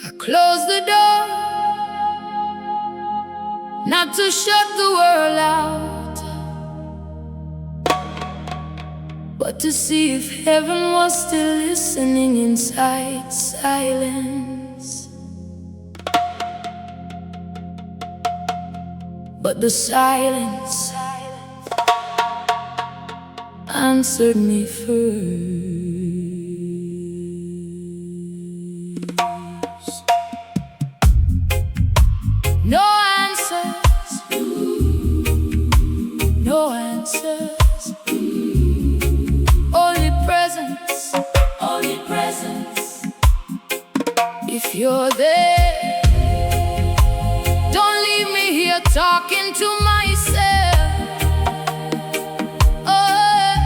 I closed the door, not to shut the world out, but to see if heaven was still listening inside silence. But the silence answered me first. No answers, no answers, only presence, only presence. If you're there, don't leave me here talking to myself. Oh,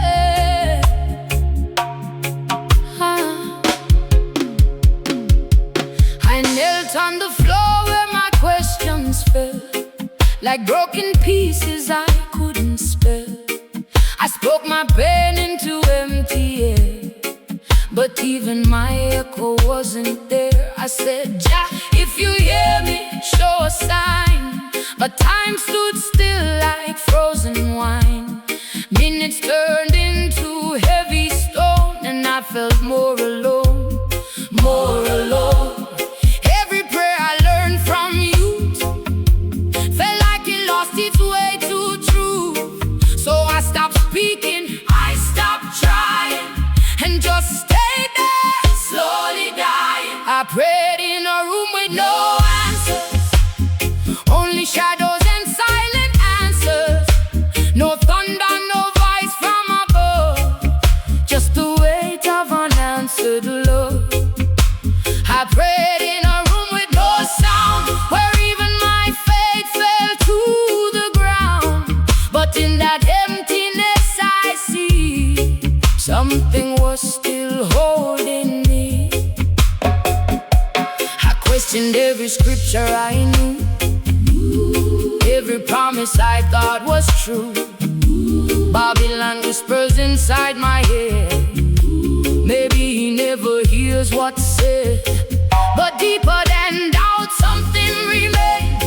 yeah. I knelt on the floor where my questions fell, like broken pieces I couldn't spell. I spoke my pain into empty air, but even my echo wasn't there. I said, Jah, if you hear me, show a sign. But time stood still like frozen wine. Minutes turned into heavy stone, and I felt more alone, more alone. Every prayer I learned from you felt like it lost its way to truth. So I stopped speaking, I stopped trying, and just stayed there, slowly dying. I prayed in a room with no answers, only shadows and silent answers. No thunder, no voice from above, just the weight of unanswered love. I prayed in a room with no sound, where even my faith fell to the ground. But in that emptiness I see something was still holding me. I questioned every scripture I knew, every promise I thought was true. Babylon whispers inside my head, maybe he never hears what's said. But deeper than doubt, something remained,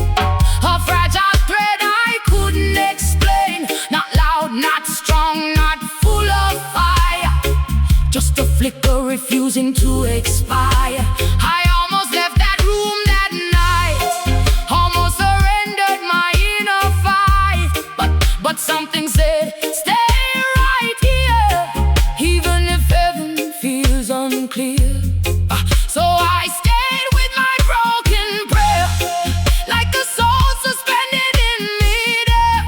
a fragile thread I couldn't explain. Not loud, not strong, not full of fire, just a flicker refusing to expire. I almost left that room that night, almost surrendered my inner fight. But something said, stay right here, even if heaven feels unclear. So I stayed with my broken prayer, like a soul suspended in midair,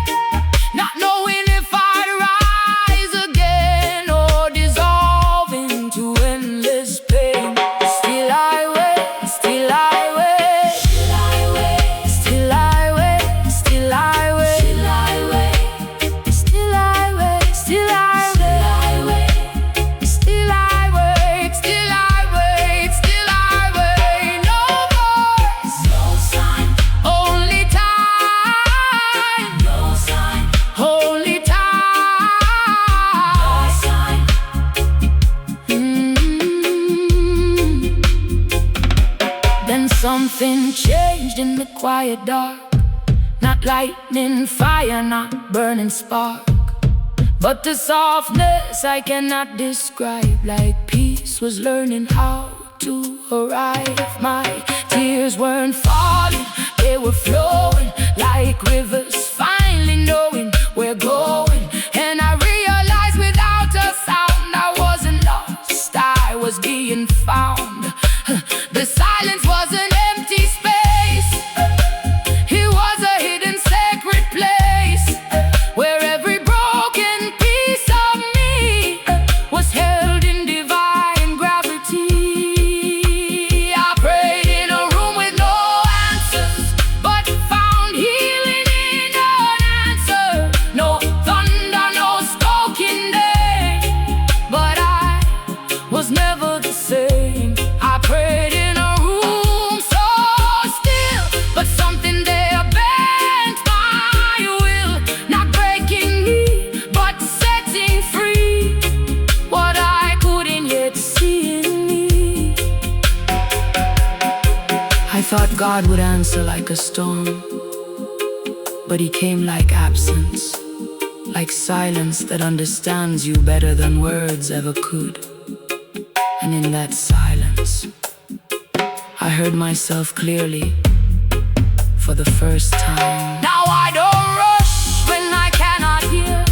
not knowing if I'd rise again or dissolve into endless pain. Still I wait, still I wait, still I wait, still I wait, still I wait, still I wait, still I wait, still I wait, still I wait, still I wait, still I wait. No voice, no sign, only time, no sign, only time, no sign. Then something changed in the quiet dark, not lightning, fire, not burning spark, but the softness I cannot describe, like peace was learning how to arrive. My tears weren't falling, they were flowing like rivers, finally knowing we're going. And I realized without a sound I wasn't lost, I was being found. The silence was an empty space, it was a hidden sacred place, where every broken piece of me was held in divine gravity. I prayed in a room with no answers, but found healing in unanswered. No thunder, no spoken day, but I was never the same. I thought God would answer like a storm, but he came like absence, like silence that understands you better than words ever could. And in that silence, I heard myself clearly for the first time. Now I don't rush when I cannot hear.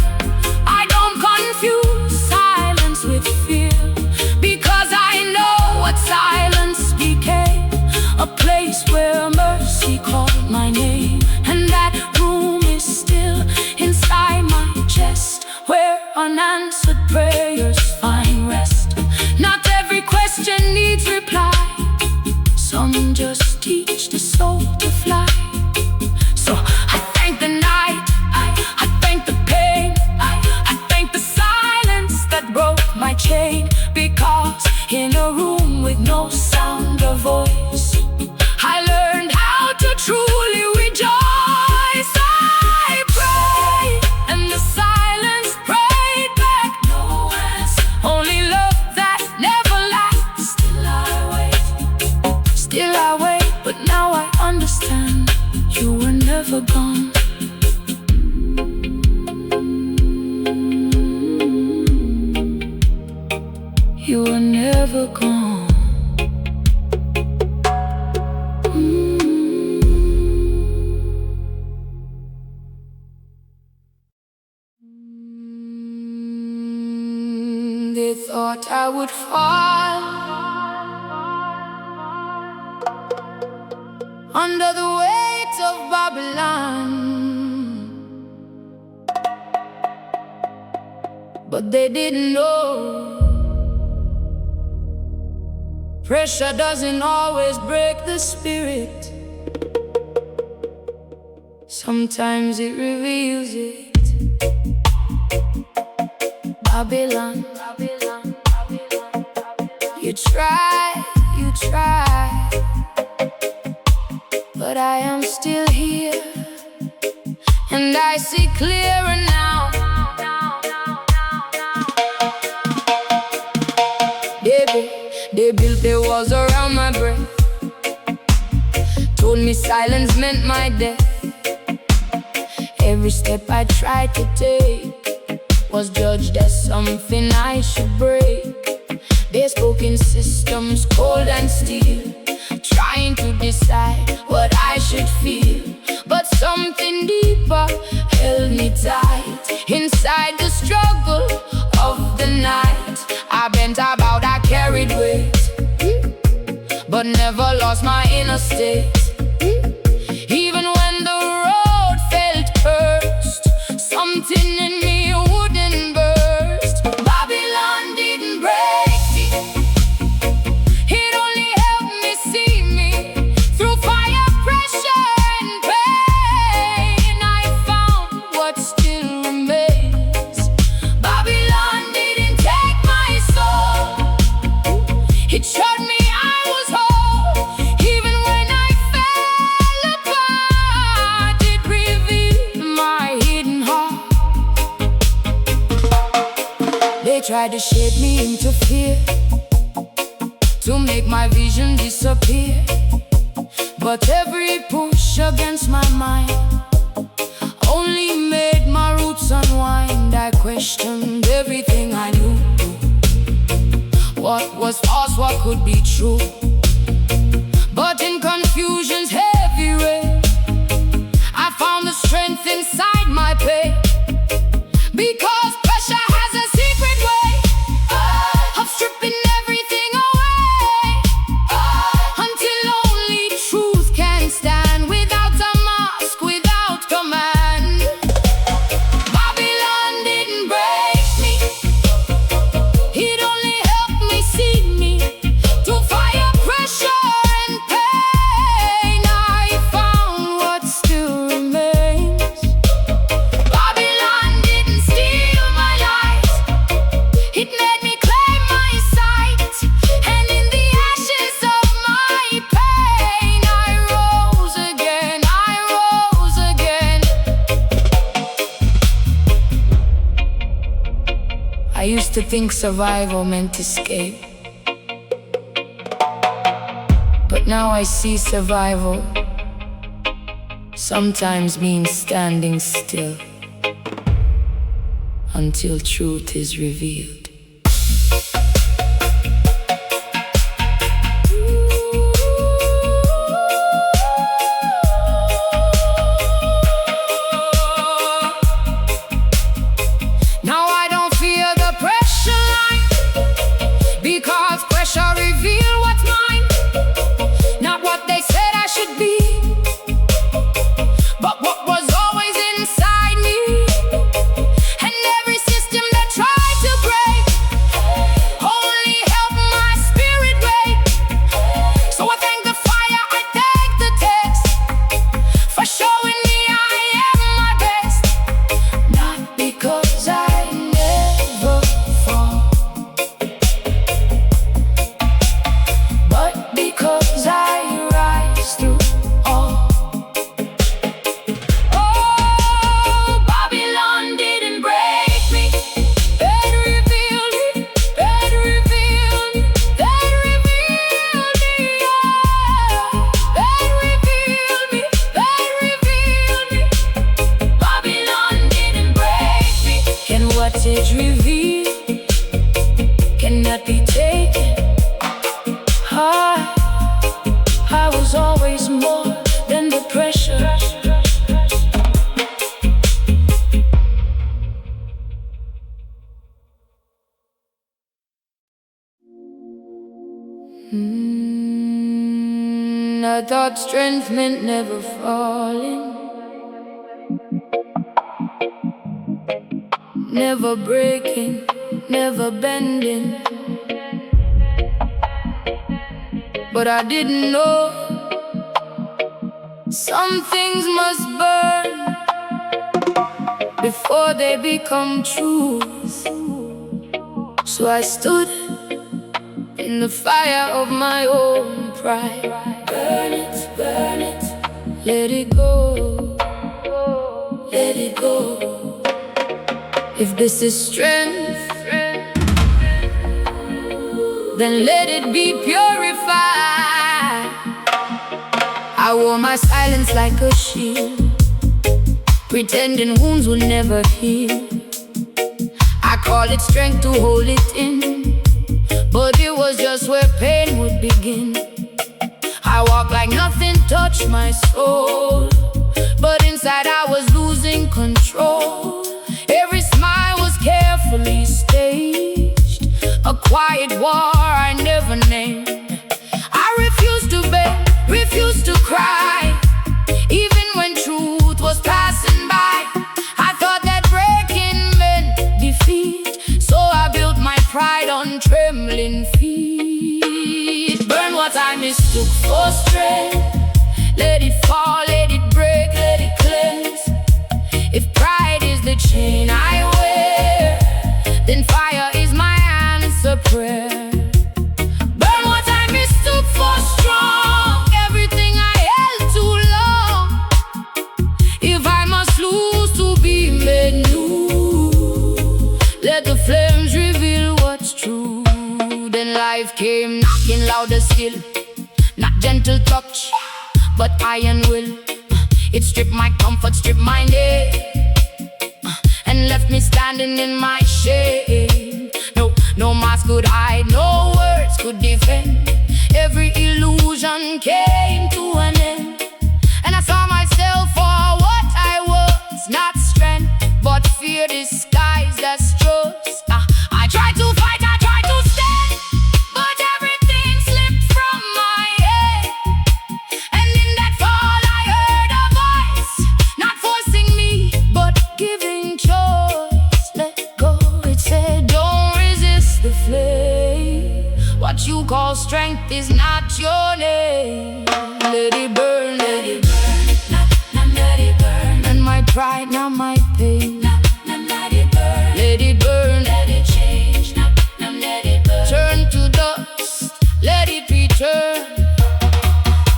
I don't confuse silence with fear, because I know what silence became, a place where mercy called my name. And that room is still inside my chest, where unanswered prayers find rest. Not every question needs reply. Some just teach the soul to fly. So I thank the night, I thank the pain, I thank the silence that broke my chain. Because in a room with no sound or voice, I learned how to truly rejoice. I prayed and the silence prayed back. No answer, only love that never lasts. Still I wait, but now I understand. You were never gone. You were never gone. They thought I would fall under the weight of Babylon, but they didn't know pressure doesn't always break the spirit. Sometimes it reveals it. Babylon, Babylon, Babylon, Babylon. You try, but I am still here, and I see clearer now. They built their walls around my breath, told me silence meant my death. Every step I tried to take was judged as something I should break. They spoke in systems cold and steel, trying to decide what I should feel. But something deeper held me tight. Inside the struggle of the night, I bent about, I carried weight, but never lost my inner state. Even when the road felt cursed, something in me wouldn't burst. Babylon didn't break me, it only helped me see me. Through fire, pressure, and pain, I found what still remains. Babylon didn't take my soul, it showed me I was whole. Even when I fell apart, it revealed my hidden heart. They tried to shape me into fear, to make my vision disappear. But every push against my mind only made my roots unwind. I questioned everything I knew. What was false, what could be true? But in confusion's heavy rain, I found the strength inside my pain. Because pressure has a secret way of stripping everything away, until only truth can stand without a mask, without command. Babylon didn't break me, it only helped me see me. Through fire, pressure, and pain, I found what still remains. Babylon didn't steal my light, it made me claim my sight. And in the ashes of my pain, I rose again, I rose again. I used to think survival meant escape, but Now I see survival sometimes means standing still until truth is revealed. Now I don't fear the pressure line, because pressure reveals what's mine. Not what they said I should be, but what was always inside me. And every system that tried to break only helped my spirit wake. So I thank the fire, I thank the text, for showing me I am my best. Not because I never fall, but because I rise through all. Oh, Babylon didn't break me. It revealed me. It revealed me. It revealed me. Yeah. It revealed me. It revealed me. Babylon didn't break me. Can what it revealed cannot be taken. I was always more than the pressure. I thought strength meant never falling, never breaking, never bending. But I didn't know some things must burn before they become truth. So I stood in the fire of my own pride. Burn it, let it go, let it go. If this is strength, then let it be purified. I wore my silence like a shield, pretending wounds would never heal. I call it strength to hold it in, but it was just where pain would begin. I walked like nothing touched my soul, but inside I was losing control. Every smile was carefully staged, a quiet war I never named. I refused to beg, refused to cry, even when truth was passing by. I thought that breaking meant defeat, so I built my pride on trembling feet. Burn what I mistook for strength, let it fall, let it break, let it cleanse. If pride is the chain I wear, then fire is my answer prayer. Burn what I mistook for strong, everything I held too long. If I must lose to be made new, let the flames reveal what's true. Then life came knocking louder still, not gentle touch, but iron will. It stripped my comfort, stripped my name, and left me standing in my shame. No mask could hide, no words could defend. Every illusion came to an end, and I saw myself for what I was. Not strength, but fear disguised as trust. I tried to fight, I tried to stand, but everything slipped from my head. And in that fall I heard a voice, not forcing me, but giving choice. Let go, it said, don't resist the flame. What you call strength is not your name. Let it burn, let it burn, let it burn. And my pride, now my pain, let it burn. Let it burn, let it change, let it burn. Turn to dust, let it return.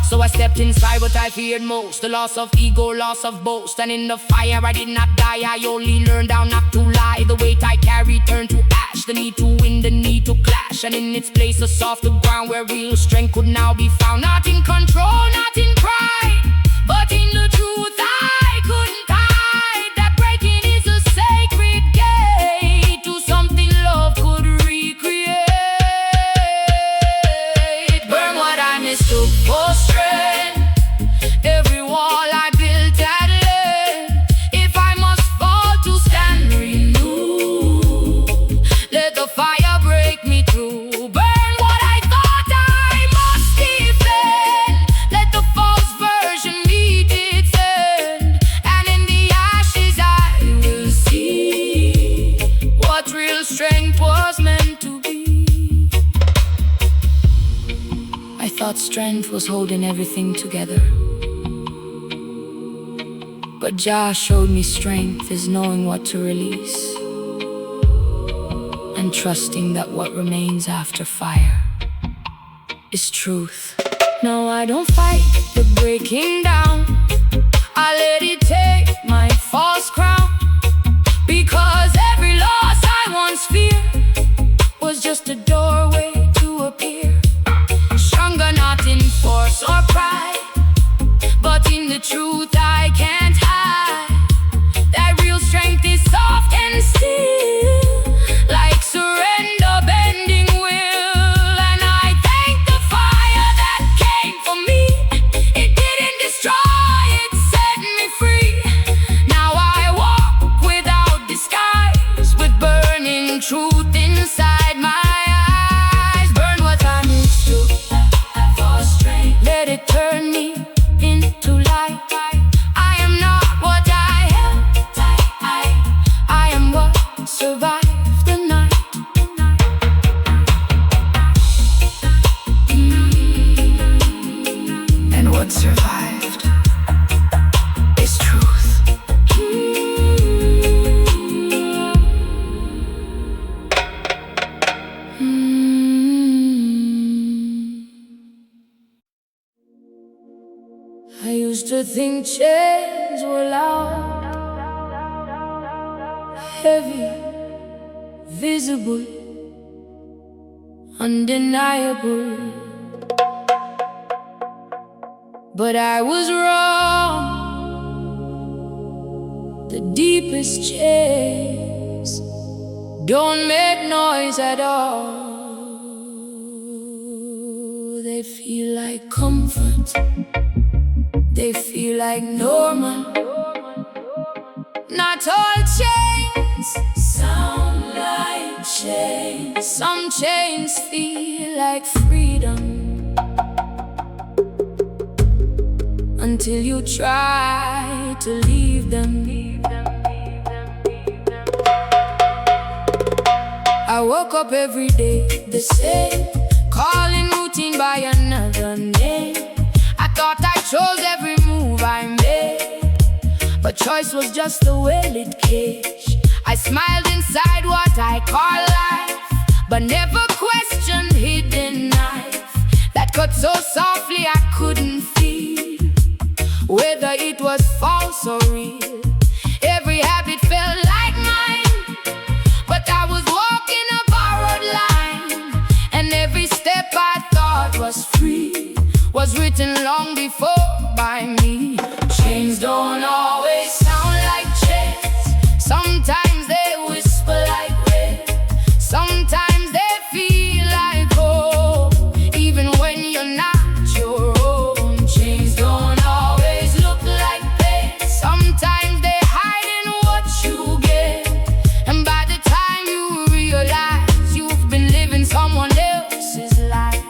So I stepped inside what I feared most, the loss of ego, loss of boast. And in the fire I did not die, I only learned how not to lie. The weight I carried turned to ash, the need to win, the need to clash. And in its place a softer ground where real strength could now be found. Not in control, not in pride, but in the truth I couldn't hide. That breaking is a sacred gate to something love could recreate. Burn what I mistook for strength, every wall I built had length. If I must fall to stand renewed, let the fire break me through. Burn what I thought I must defend, let the false version meet its end. And in the ashes I will see what real strength was meant to be. I thought strength was holding everything together, but Jah showed me strength is knowing what to release and trusting that what remains after fire is truth. No, I don't fight the breaking down, I let it take my false crown. Because every loss I once feared was just a doorway to appear. Stronger not in force or pride, but in the truth I can't hide. That real strength is soft and still, like surrender bending will. And I thank the fire that came for me. It didn't destroy, it set me free. Now I walk without disguise, with burning truth inside my eyes. Burn what I mistook for strength, let it turn me into light. I am not what I held, I am what survived the night. And what survived is truth. I used to think chains were loud, heavy, visible, undeniable. But I was wrong. The deepest chains don't make noise at all. They feel like comfort, they feel like normal. Not all chains sound like chains. Some chains feel like freedom, until you try to leave them. I woke up every day the same, calling routine by another name. I thought I chose every move I made, but choice was just a well-lit cage. I smiled inside what I call life, but never questioned hidden knife that cut so softly I couldn't feel whether it was false or real. Every habit felt like mine, but I was walking a borrowed line. And every step I thought was free was written long before by me. Chains don't always sound like chains. Sometimes they whisper like rain. Sometimes they feel like hope, even when you're not your own. Chains don't always look like pain. Sometimes they hide in what you get, and by the time you realize you've been living someone else's life.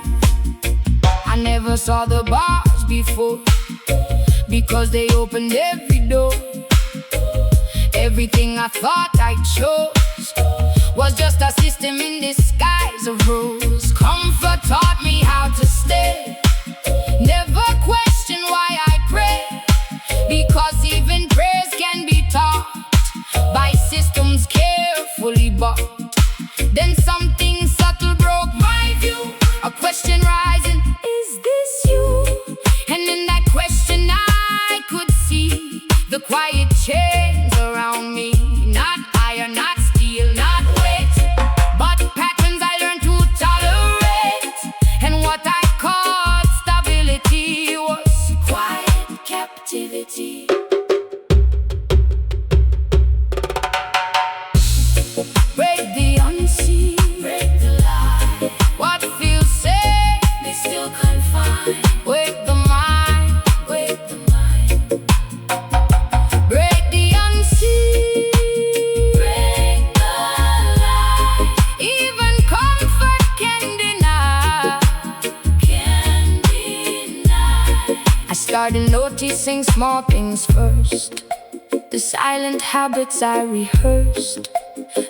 I never saw the bars before, because they opened every door. Everything I thought I chose was just a system in disguise of rules. Comfort taught me how to stay, never question why I pray, because even prayers can be taught by systems carefully bought. Then something subtle broke my view, a question rising, is this you? And started noticing small things first. The silent habits I rehearsed,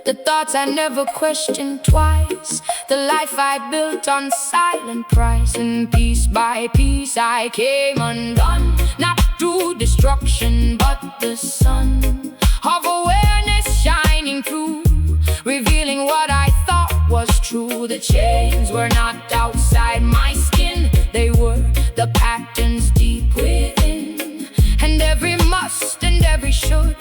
the thoughts I never questioned twice, the life I built on silent price. And piece by piece I came undone, not through destruction but the sun of awareness shining through, revealing what I thought was true. The chains were not outside my skin, they were the patterns deep within. And every must and every should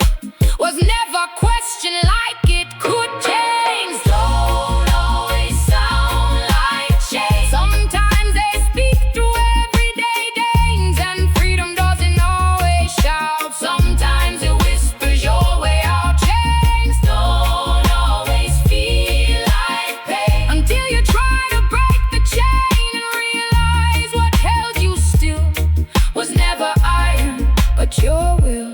was never questioned like it could. Chains don't always sound like change. Sometimes they speak through everyday things, and freedom doesn't always shout. Sometimes it whispers your way out. Chains don't always feel like pain until you try to break the chain and realize what held you still was never iron but your will.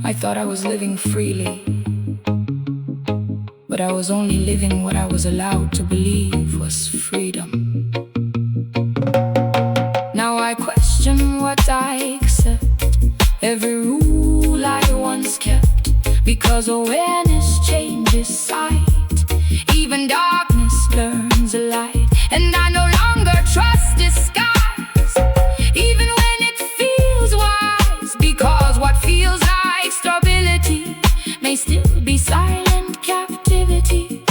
I thought I was living freely, but I was only living what I was allowed to believe was freedom. Now I question what I accept, every rule I once kept, because awareness changes sight. Even darkness learns a light, and I no longer trust disguise, even when it feels wise, because what feels like stability may still be silent captivity.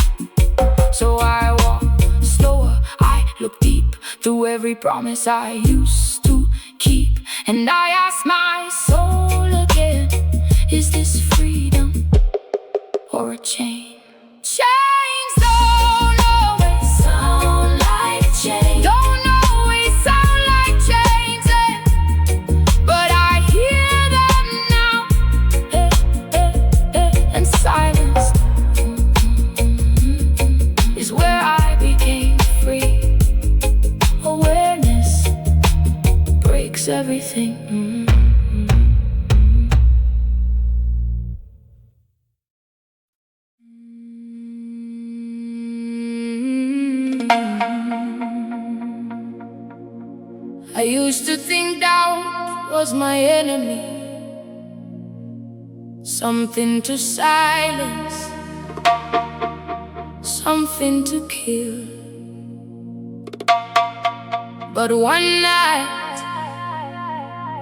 So I walk slower, I look deep through every promise I used to keep, and I ask my soul again, is this freedom or a chain? Chains don't always sound like chains, don't always sound like chains, but I hear them now, and silence is where I became free. Awareness breaks everything. I used to think doubt was my enemy, something to silence, something to kill. But one night,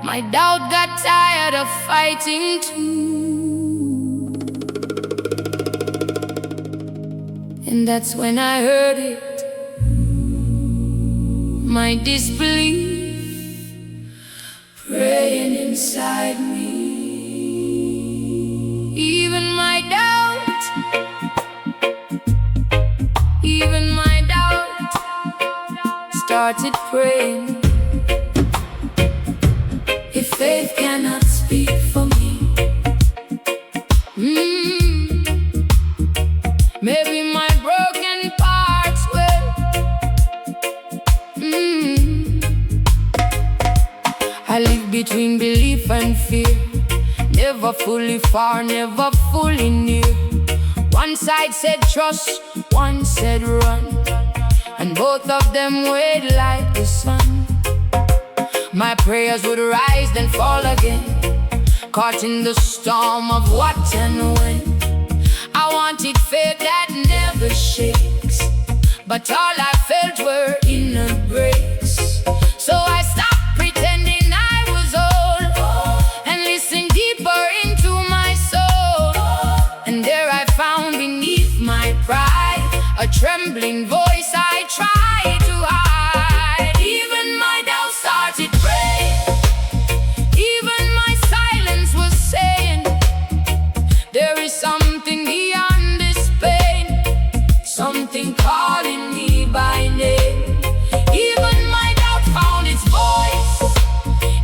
my doubt got tired of fighting too, and that's when I heard it, my disbelief praying inside me. Even my doubt started praying. If faith cannot speak for me, maybe my broken parts will. I live between belief and fear, never fully far, never fully near. One side said trust, one said run, and both of them weighed like the sun. My prayers would rise then fall again, caught in the storm of what and when. I wanted faith that never shakes, but all I felt were inner breaks. So I stopped pretending I was old and listened deeper into my soul. And there I found beneath my pride a trembling voice I tried to hide. Even my doubt started praying, even my silence was saying, there is something beyond this pain, something calling me by name. Even my doubt found its voice,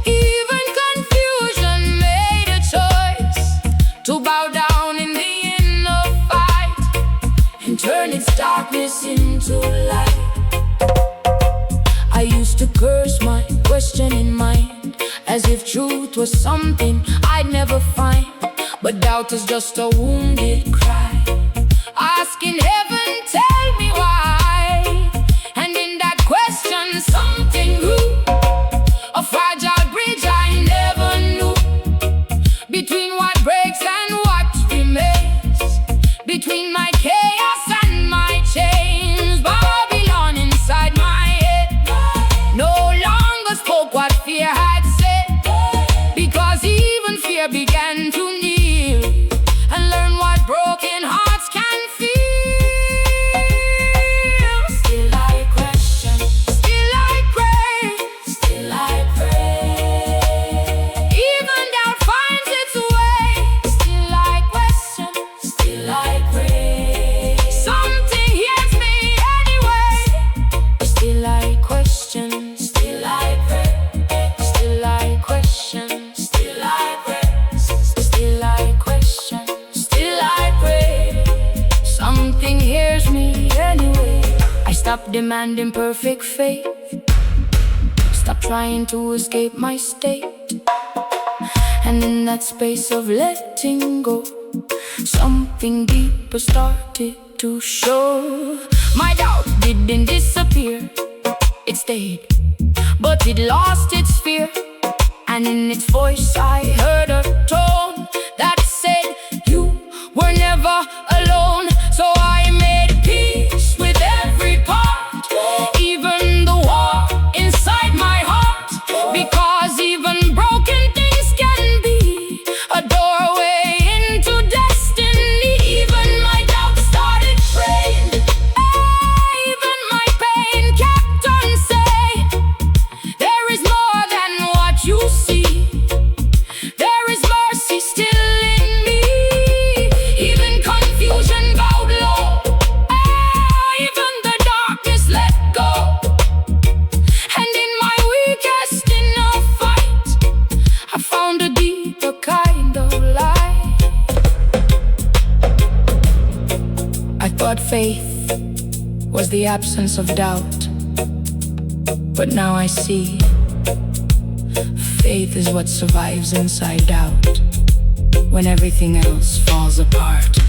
even confusion made a choice to bow down in the inner fight and turn its darkness into light. I used to curse my questioning mind, as if truth was something I'd never find. But doubt is just a wounded cry, asking heaven, tell me why. And in that question, something stop demanding perfect faith. Stop trying to escape my state. And in that space of letting go, something deeper started to show. My doubt didn't disappear, it stayed, but it lost its fear. And in its voice I heard a tone that said, you were never alone. So I made peace with every part, even the war inside my heart. Because even broken things can be a doorway into destiny. Even my doubts started praying, even my pain kept on saying, there is more than what you see. There is mercy still in me. Even confusion bowed low, even the darkness let go. And in my weakest inner fight, I found a deeper kind of light. I thought faith was the absence of doubt, but now I see faith is what survives inside doubt, when everything else falls apart.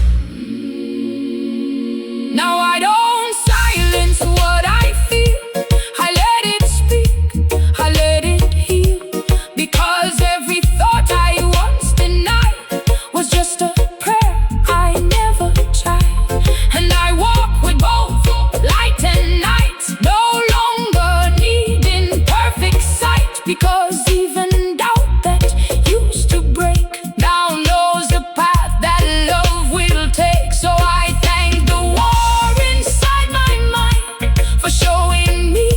Now I don't silence what I feel, I let it speak, I let it heal. Because every thought I once denied was just a prayer I never tried. And I walk with both light and night, no longer needing perfect sight. Because even doubt that used to break now knows the path that love will take. So I thank the war inside my mind for showing me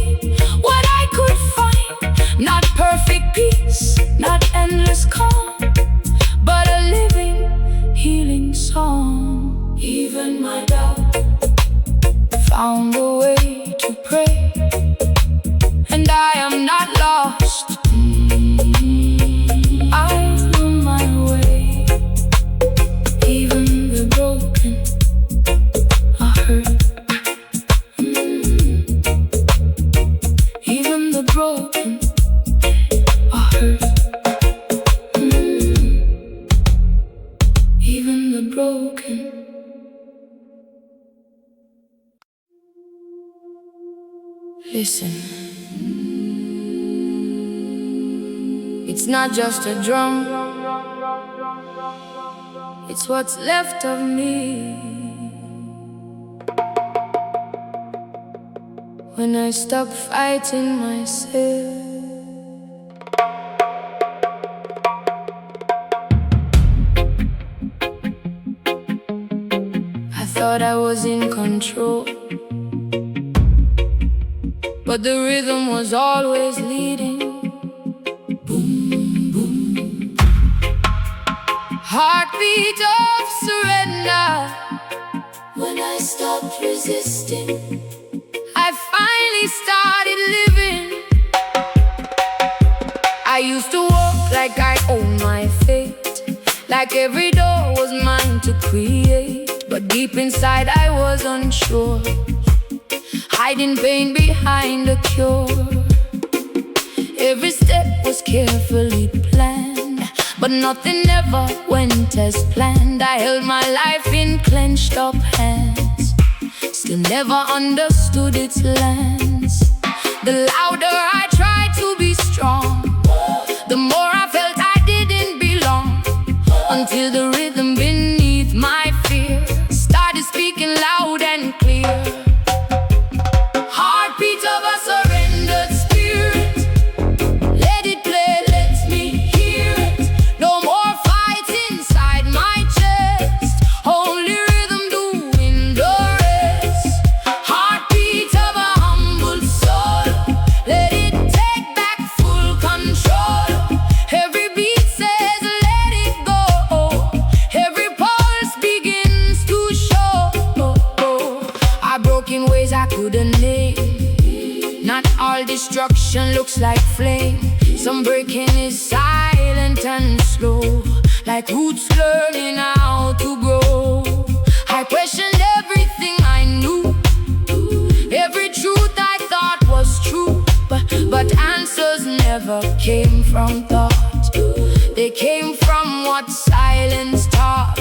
what I could find. Not perfect peace, not endless calm, but a living, healing song. Even my doubt found a way to pray, and I am not lost. I'm on my way. Even the broken are hurt. Even the broken are hurt. Even the broken. Listen, it's not just a drum, it's what's left of me. When I stop fighting myself, I thought I was in control, but the rhythm was always leading. Boom, boom. Heartbeat of surrender. When I stopped resisting, I finally started living. I used to walk like I owned my fate, like every door was mine to create. But deep inside I was unsure, hiding pain behind a cure. Every step was carefully planned, but nothing ever went as planned. I held my life in clenched up hands, still never understood its lands. The louder I tried to be strong, the more I felt I didn't belong. Until the rhythm beneath my fear started speaking loud and clear. Heartbeat of a surrendered spirit, let it play, let me hear it. No more fights inside my chest, only rhythm doing the rest. Heartbeat of a humble soul, let it take back full control. Every beat says let it go, every pulse begins to show. I broke in ways I couldn't name. Not all destruction looks like flame. Some breaking is silent and slow, like roots learning how to grow. I questioned everything I knew, every never came from thought. They came from what silence taught.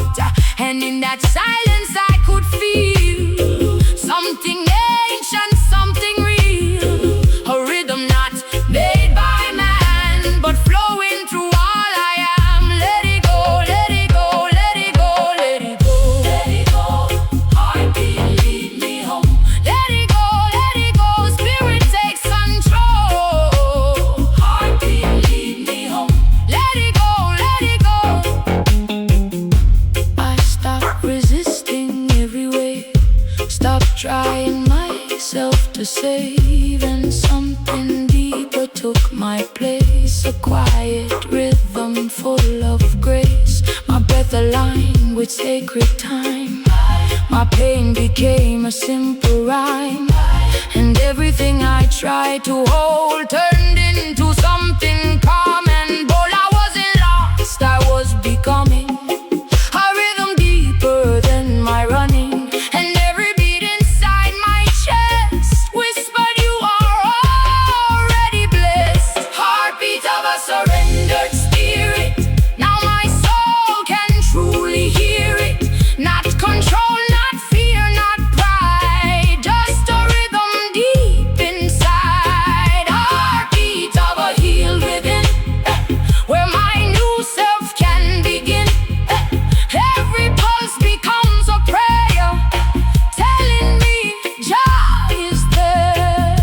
And in that silence I could feel something ancient, something real. A rhythm not made by man, but flowing through all I am. Let it go, let it go, let it go, let it go. Let it go, heartbeat, lead me home. Let it go, spirit takes control. Heartbeat, lead me home. Let it go, let it go. I stopped resisting every way, stopped trying myself to save, and something deeper took my place. A quiet rhythm full of grace, my breath aligned with sacred time. My pain became a simple rhyme, and everything I tried to hold turned into something calm and bold. I wasn't lost, I was becoming a rhythm deeper than my running, and every beat inside my chest whispered, you are already blessed. Heartbeat of a surrendered spirit, now my soul can truly hear it. Not control, not fear, not pride, just a rhythm deep inside. Heartbeat of a healed within, where my new self can begin. Every pulse becomes a prayer, telling me Jah is there.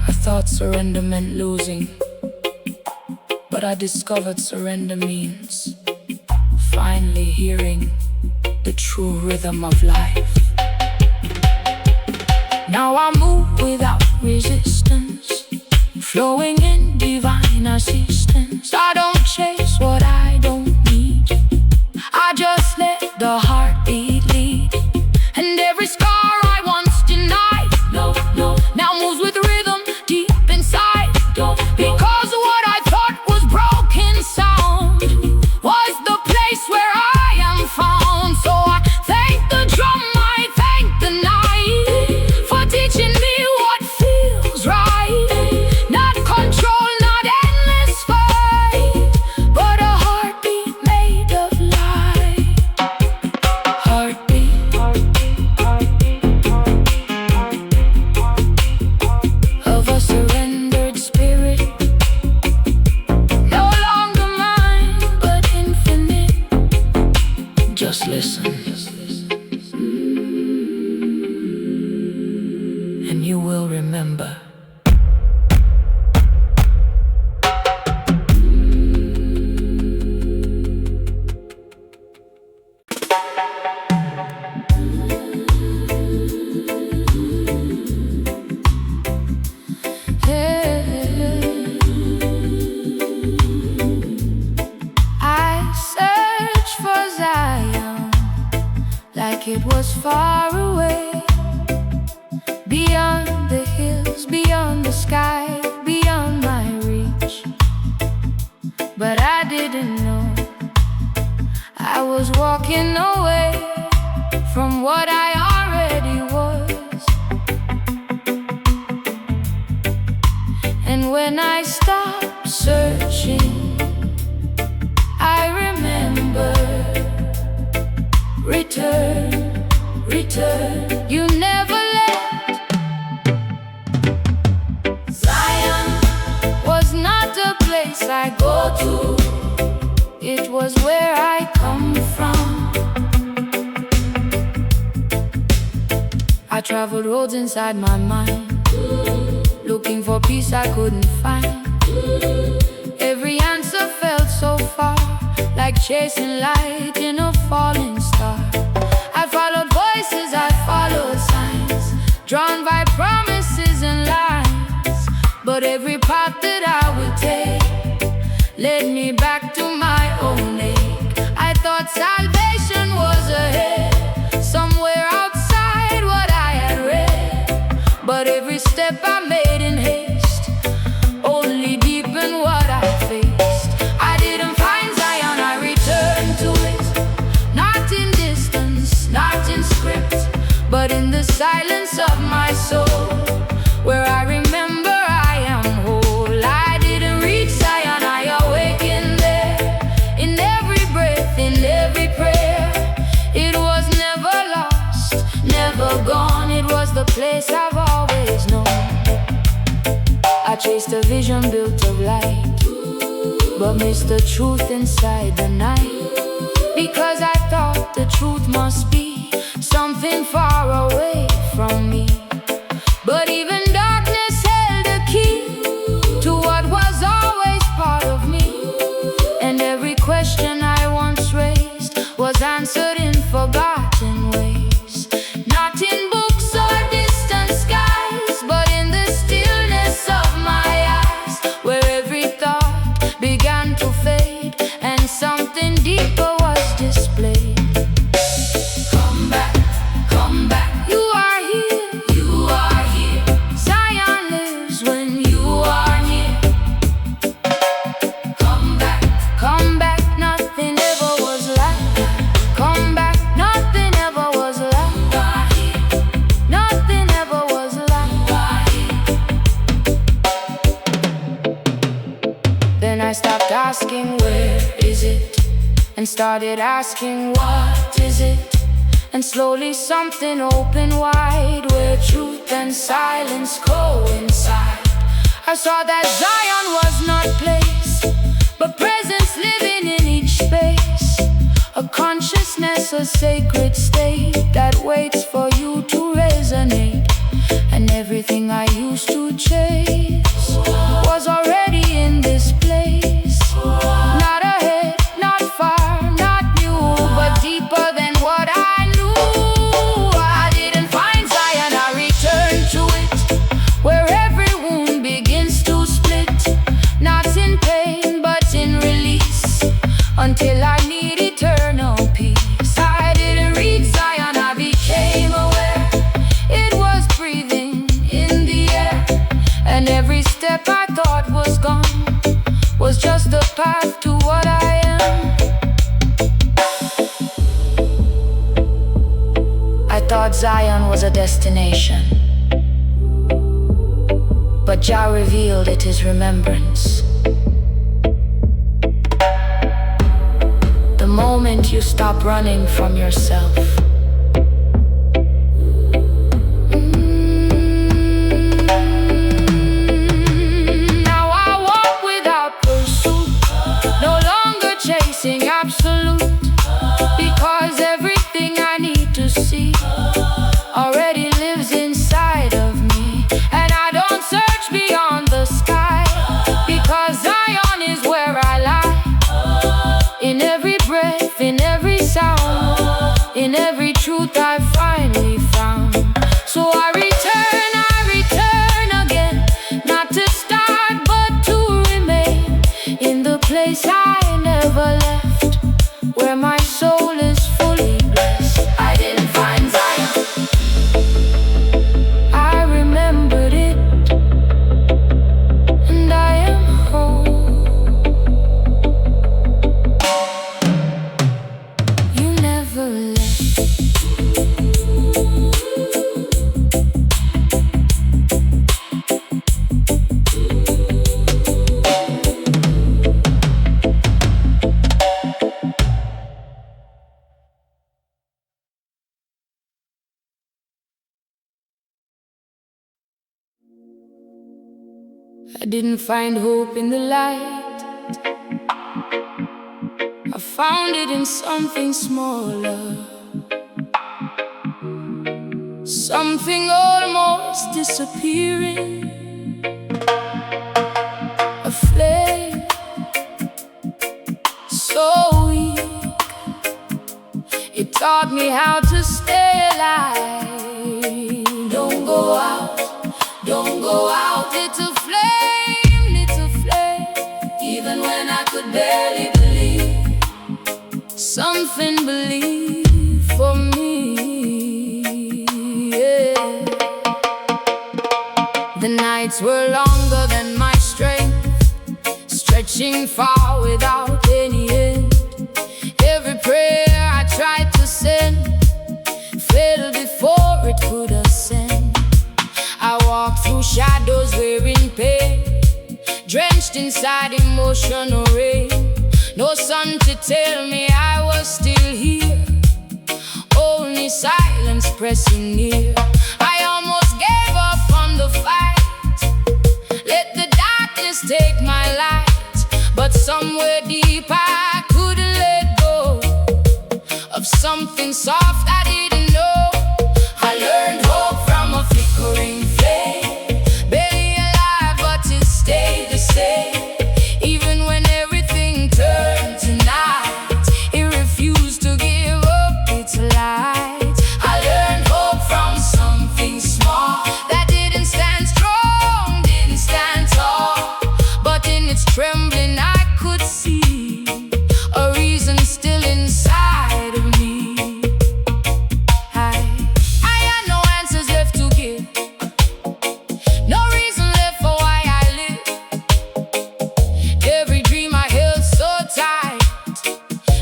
I thought surrender meant losing, but I discovered surrender means finally hearing the true rhythm of life. Now I move without resistance, flowing in divine assistance. I don't chase what I don't need, I just let the heartbeat lead. And every scar I once denied, now moves with rhythm deep inside. Because what I thought was broken sound was the place where I am found. So I thank the drum, I thank the night, for teaching me what feels right. Not control, not endless fight, but a heartbeat made of light. Heartbeat of a surrendered spirit, no longer mine, but infinite. Just listen, and you will remember. I searched for Zion like it was far away, beyond the hills, beyond the sky, beyond my reach. But I didn't know I was walking away from what I already was. And when I stopped searching, I remember, return, return. You never left. Zion was not a place I go to, it was where I come from. I traveled roads inside my mind, looking for peace I couldn't find. Every answer felt so far, like chasing light in a falling star. I followed voices, I followed signs, drawn by promises and lies. But every path that I would take led me back to my own ache. I thought salvation was ahead, somewhere outside what I had read. But every step I made in haste only deepened what I faced. I didn't find Zion, I returned to it, not in distance, not in script, but in the silence of my soul, where I remember I am whole. place I've always known. I chased a vision built of light, but missed the truth inside the night. Because I thought the truth must be something far away from me. But even darkness held a key to what was always part of me. And every question I once raised was answered in forgotten ways. Not in books or distant skies, but in the stillness of my eyes, where every thought began to fade and something deeper was displayed. Come back, come back. You are here, you are here. Zion lives when you are near. Come back, come back. Nothing ever was like that. Come back, nothing ever was like that. Nothing ever was like that. Then I stopped asking where is it, and started asking what is it. And slowly something opened wide, where truth and silence coincide. I saw that Zion was not place, but presence living in each space. A consciousness, a sacred state that waits for you to resonate. And everything I used to chase was already in this place. Not ahead, not far, not new, but deeper than what I knew. I didn't find Zion, I returned to it, where every wound begins to split. Not in pain, but in release, until I need eternal peace. I didn't reach Zion, I became aware. It was breathing in the air, and every step I thought was gone was just the path to what I am. I thought Zion was a destination, but Jah revealed it is remembrance. The moment you stop running from yourself, now I walk without pursuit, no longer chasing absolute, because everything I need to see already lives inside of me. And I don't search beyond the sky, because Zion is where I lie. In every breath, in every sound, in every truth I finally found. So I return again, not to start but to remain in the place I never left, where my soul is fully blessed. I didn't find Zion, I remembered it, and I am home. You never left. I didn't find hope in the light, I found it in something smaller, something almost disappearing. A flame so weak, it taught me how to stay alive. Don't go out, don't go out, little flame, little flame. Even when I could barely believe, something believed for me, yeah. The nights were longer than my strength, stretching far without any end. Every prayer I tried to send failed before it could ascend. I walked through shadows wearing pain, drenched inside emotional rain. No sun to tell me I was still here, only silence pressing near. I almost somewhere deep I couldn't let go of something soft I didn't know. I learned hope from a flickering flame, barely alive but it stayed the same. Even when everything turned to night, it refused to give up its light. I learned hope from something small that didn't stand strong, didn't stand tall, but in its trembling I could see a reason still inside of me. I had no answers left to give, no reason left for why I live. Every dream I held so tight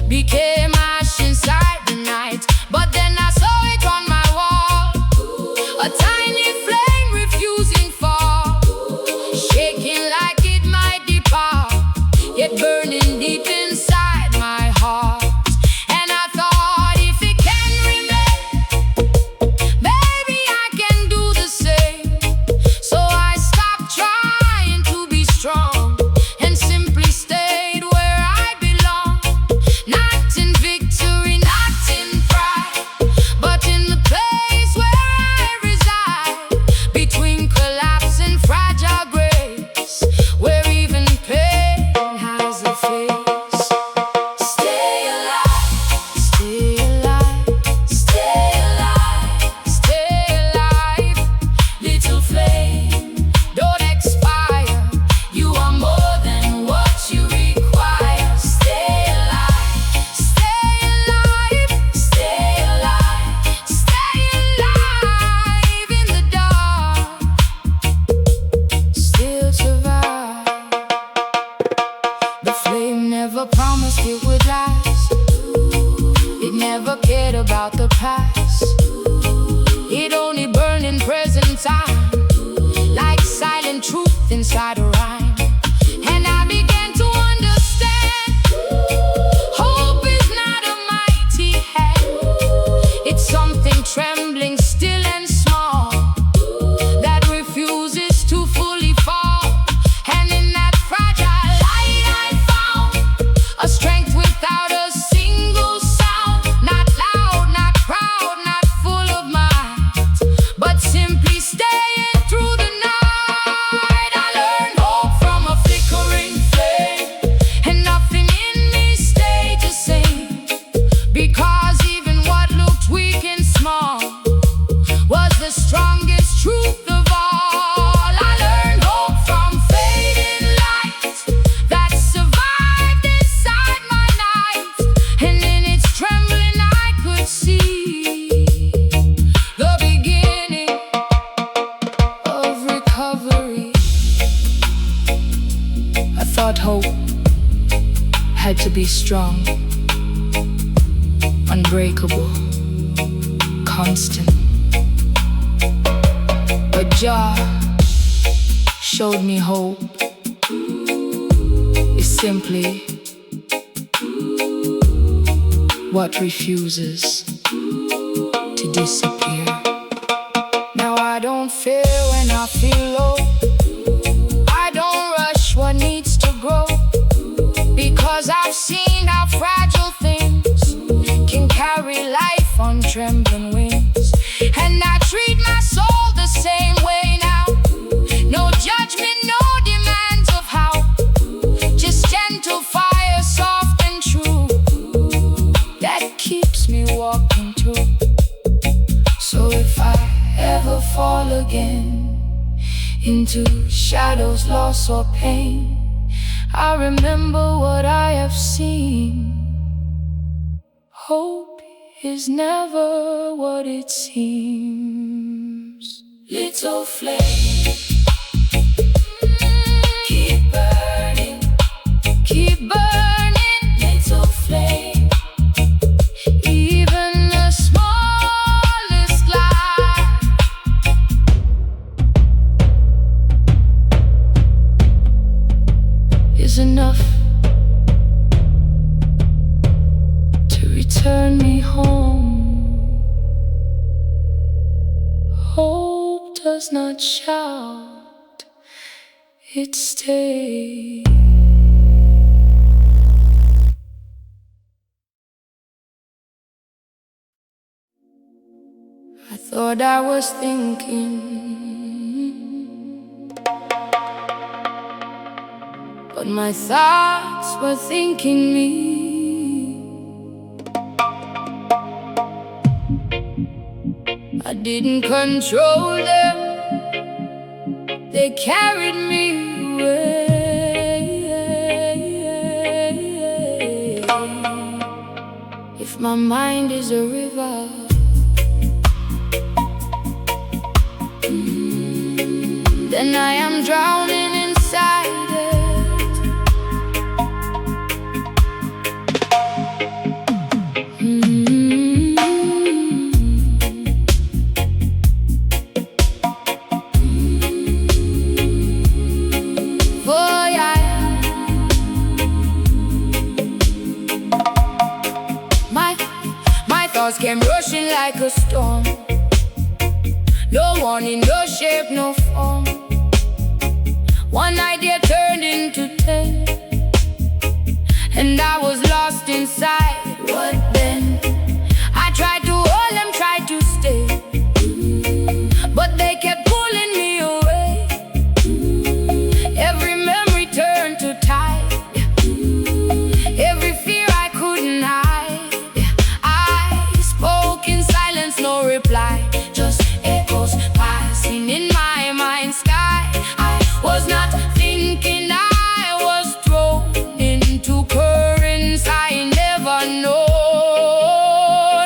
became ash inside the night. But then I saw it on my wall, a tiny flame refusing fall, shaking like it might depart, yet burning deep inside my heart. And I thought, if it can remain, maybe I can do the same. So I stopped trying to be strong and simply stayed where I belong. Not in victory, not in pride, but in the place where I reside, between collapse and fragile grace, where even pain has a face. Stay alive, stay alive, stay alive, stay alive. Little flame, don't expire. You are more than what you require. Stay alive, stay alive, stay alive, stay alive. In the dark, still survive. The flame never promised it would last. It never cared about the past. It only burned in present time, like silent truth inside a rhyme. And I began to understand, hope is not a mighty hand. It's something trembling, still and small, that refuses to fully fall. And in that fragile light I found a strength without a single sound. Not loud, not proud, not full of might, but simply staying through the night. I learned hope from a flickering flame, and nothing in me stayed the same, because even what looked weak and small was the strongest truth of all. I learned hope from fading light that survived inside my night, and in its trembling I could see the beginning of recovery. I thought hope had to be strong, unbreakable, constant. But Jah showed me hope is simply what refuses to disappear. Now I don't fear when I feel low. I don't rush what needs to grow, because I've seen how fragile things can carry life on trembling wings. And I treat my soul the same way now. No judgment, no demands of how, just gentle fire, soft and true, that keeps me walking through. So if I ever fall again into shadows, loss or pain, I remember what I have seen. Hope is never what it seems. Little flame, keep burning, keep burning. Little flame, even the smallest light is enough to return me home. Hope does not shout, it stays. thought I was thinking, but my thoughts were thinking me. I didn't control them, they carried me away. If my mind is a river, then I am drowning inside it. Oh yeah. My thoughts came rushing like a storm. No warning, no shape, no form. One idea turned into 10, and I was lost inside. What then? I tried to hold them, tried to stay, but they kept pulling me away. Every memory turned to tide, every fear I couldn't hide. I spoke in silence, no reply, just echoes passing in my mind's sky. I was not thinking, I was thrown into currents I never known.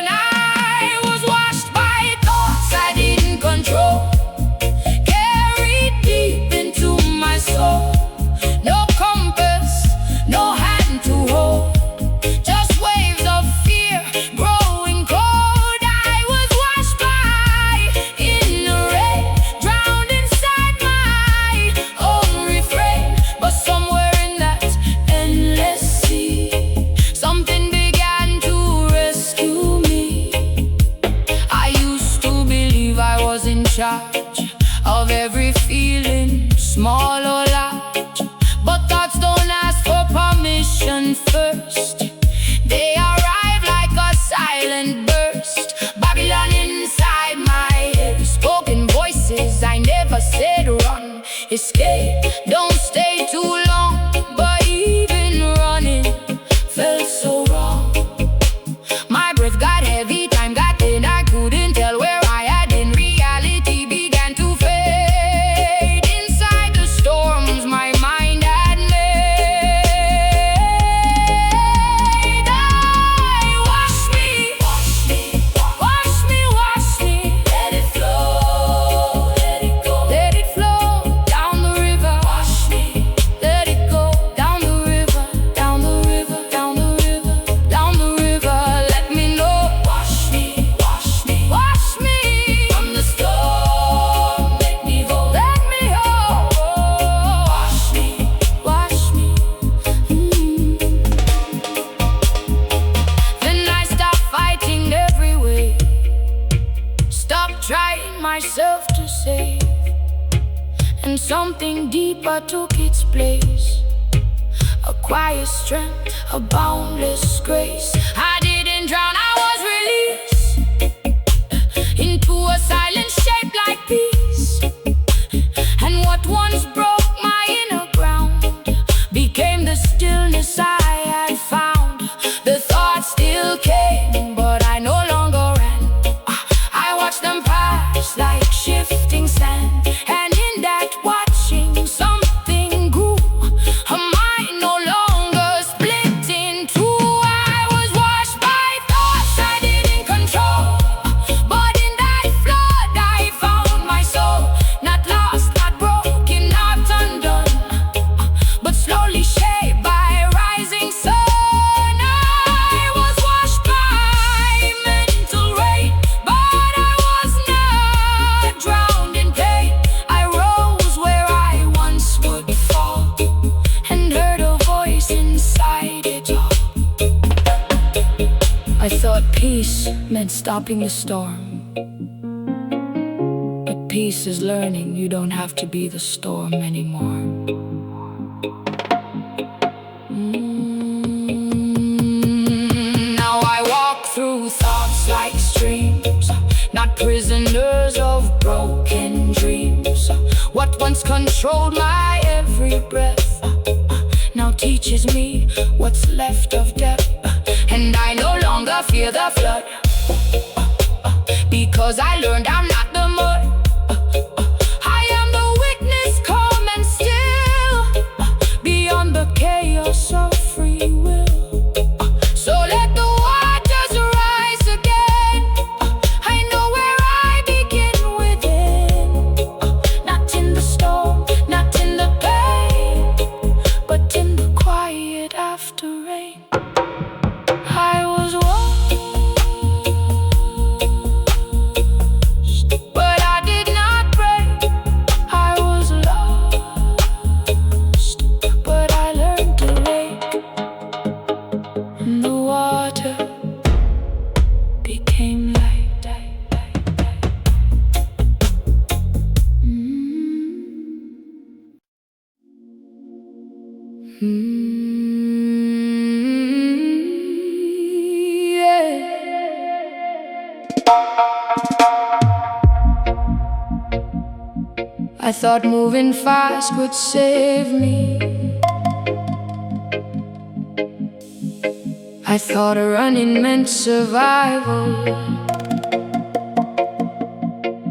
I was washed by thoughts I didn't control, carried deep into my soul. No compass, no hand to hold, just waves of fear growing cold. I was washed by in the rain, drowned inside my own refrain. But somewhere in that endless sea, something began to rescue me. I used to believe I was in charge of every feeling, small or large. But thoughts don't ask for permission first, they arrive like a silent burst. Babylon inside my head, spoken voices I never said. Run, escape, don't stay too long. But even running felt so wrong. My breath got heavy, time got thin, I couldn't tell where I had been. Reality began to fade inside the storms my mind had made. I wash me, wash me, wash me, wash me. Let it flow, let it go, let it flow down the river. Wash me, let it go down the river, down the river, down the river, down the river. Let me know. Wash me, wash me, wash me from the storm. Make me whole, let me whole. Wash me, wash me. Then I stopped fighting every way, stopped trying myself to save, and something deeper took its place. A quiet strength, a boundless grace. I didn't drown, I was released into a silent shape like peace. And what once broke my inner ground became the stillness I had found. The thoughts still came, but I no longer ran. I watched them pass like shifting sand, and in that watching something grew. A mind no longer split in two. I was washed by thoughts I didn't control, but in that flood I found my soul. Not lost, not broken, not undone, but slowly shaped by rising sun. I was washed by mental rain, but I was not drowned in pain. I rose where I once would fall, and heard a voice inside it all. I thought peace meant stopping the storm, but peace is learning you don't have to be the storm anymore. Now I walk through thoughts like streams, not prisoners what once controlled my every breath now teaches me what's left of depth. And I no longer fear the flood, because I learned I'm not the mud. I am the witness, calm and still, beyond the chaos of free will. So let the waters rise again. I know where I begin within. Not in the storm, not in the pain, but in the quiet after rain. I was washed, but I did not break. I was lost, but I learned to wake. And the water became light. Yeah. I thought moving fast would save me. I thought running meant survival,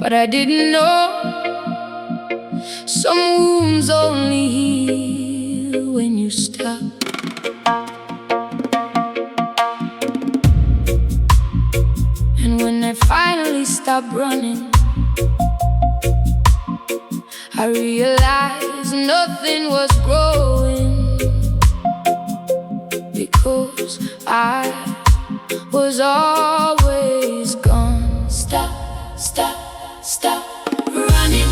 but I didn't know some wounds only heal when you stop. And when I finally stopped running, I realized nothing was growing, because I was always gone. Stop, stop, stop running.